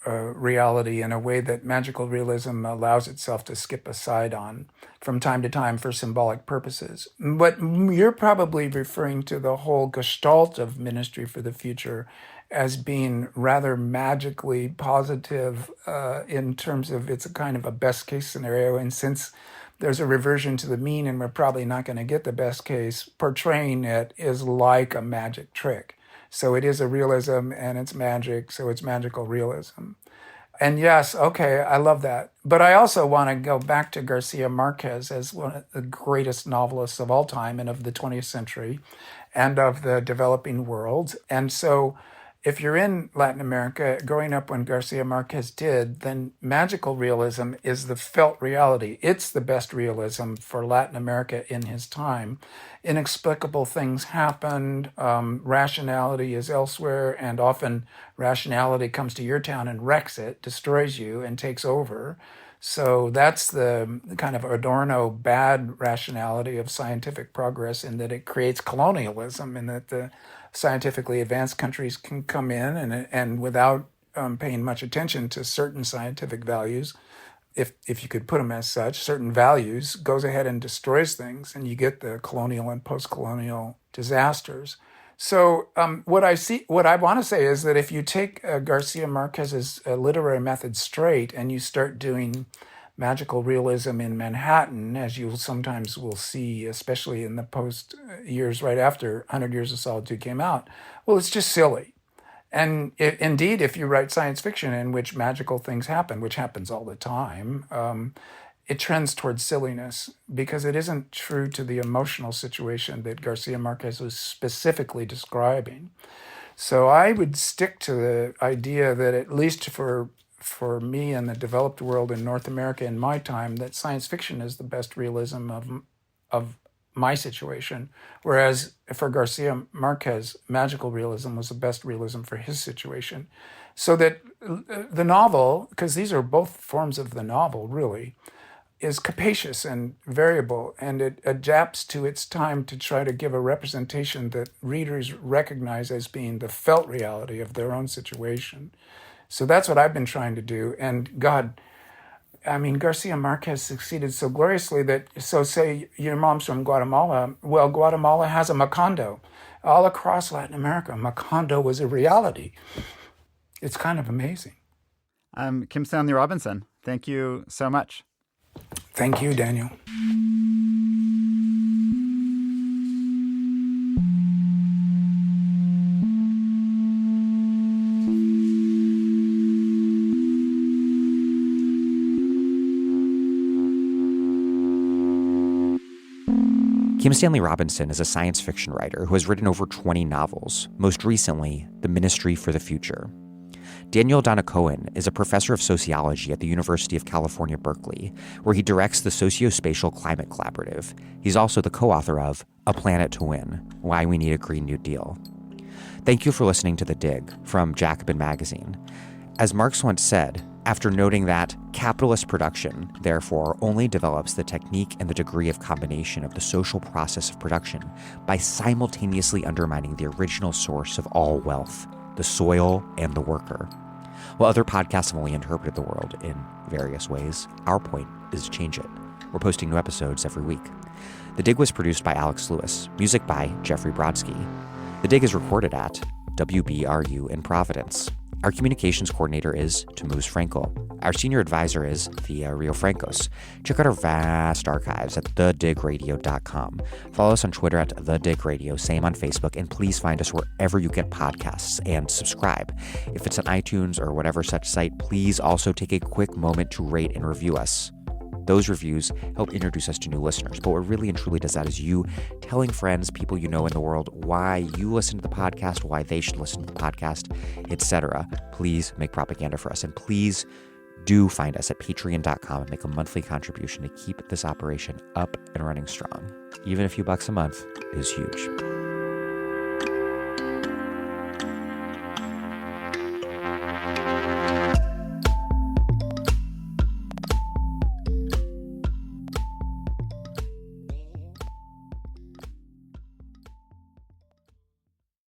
S3: reality in a way that magical realism allows itself to skip aside on from time to time for symbolic purposes. But you're probably referring to the whole gestalt of Ministry for the Future as being rather magically positive in terms of it's a kind of a best case scenario. And since there's a reversion to the mean and we're probably not going to get the best case, portraying it is like a magic trick. So it is a realism and it's magic, so it's magical realism. And yes, okay, I love that. But I also want to go back to Garcia Marquez as one of the greatest novelists of all time and of the 20th century and of the developing world. And so if you're in Latin America, growing up when Garcia Marquez did, then magical realism is the felt reality. It's the best realism for Latin America in his time. Inexplicable things happened, rationality is elsewhere, and often rationality comes to your town and wrecks it, destroys you, and takes over. So that's the kind of Adorno bad rationality of scientific progress in that it creates colonialism, in that the scientifically advanced countries can come in and without paying much attention to certain scientific values, if you could put them as such, certain values, goes ahead and destroys things, and you get the colonial and post-colonial disasters. So what I want to say is that if you take Garcia Marquez's literary method straight and you start doing magical realism in Manhattan, as you sometimes will see, especially in the post years right after 100 Years of Solitude came out, well, it's just silly. And indeed, if you write science fiction in which magical things happen, which happens all the time, it trends towards silliness because it isn't true to the emotional situation that Garcia Marquez was specifically describing. So I would stick to the idea that at least for me in the developed world in North America in my time, that science fiction is the best realism of my situation, whereas for Garcia Marquez, magical realism was the best realism for his situation. So that the novel, because these are both forms of the novel really, is capacious and variable, and it adapts to its time to try to give a representation that readers recognize as being the felt reality of their own situation. So that's what I've been trying to do. And God, I mean, Garcia Marquez succeeded so gloriously that, so say your mom's from Guatemala. Well, Guatemala has a Macondo. All across Latin America, Macondo was a reality. It's kind of amazing.
S2: Kim Stanley Robinson, thank you so much.
S3: Thank you, Daniel.
S1: Kim Stanley Robinson is a science fiction writer who has written over 20 novels, most recently, The Ministry for the Future. Daniel Aldana Cohen is a professor of sociology at the University of California, Berkeley, where he directs the Sociospatial Climate Collaborative. He's also the co-author of A Planet to Win, Why We Need a Green New Deal. Thank you for listening to The Dig from Jacobin Magazine. As Marx once said, after noting that capitalist production, therefore, only develops the technique and the degree of combination of the social process of production by simultaneously undermining the original source of all wealth, the soil and the worker. While other podcasts have only interpreted the world in various ways, our point is to change it. We're posting new episodes every week. The Dig was produced by Alex Lewis, music by Jeffrey Brodsky. The Dig is recorded at WBRU in Providence. Our communications coordinator is Tamuz Frankel. Our senior advisor is Thea Riofrancos. Check out our vast archives at thedigradio.com. Follow us on Twitter at thedigradio, same on Facebook, and please find us wherever you get podcasts and subscribe. If it's on iTunes or whatever such site, please also take a quick moment to rate and review us. Those reviews help introduce us to new listeners. But what really and truly does that is you telling friends, people you know in the world, why you listen to the podcast, why they should listen to the podcast, etc. Please make propaganda for us. And please do find us at patreon.com and make a monthly contribution to keep this operation up and running strong. Even a few bucks a month is huge.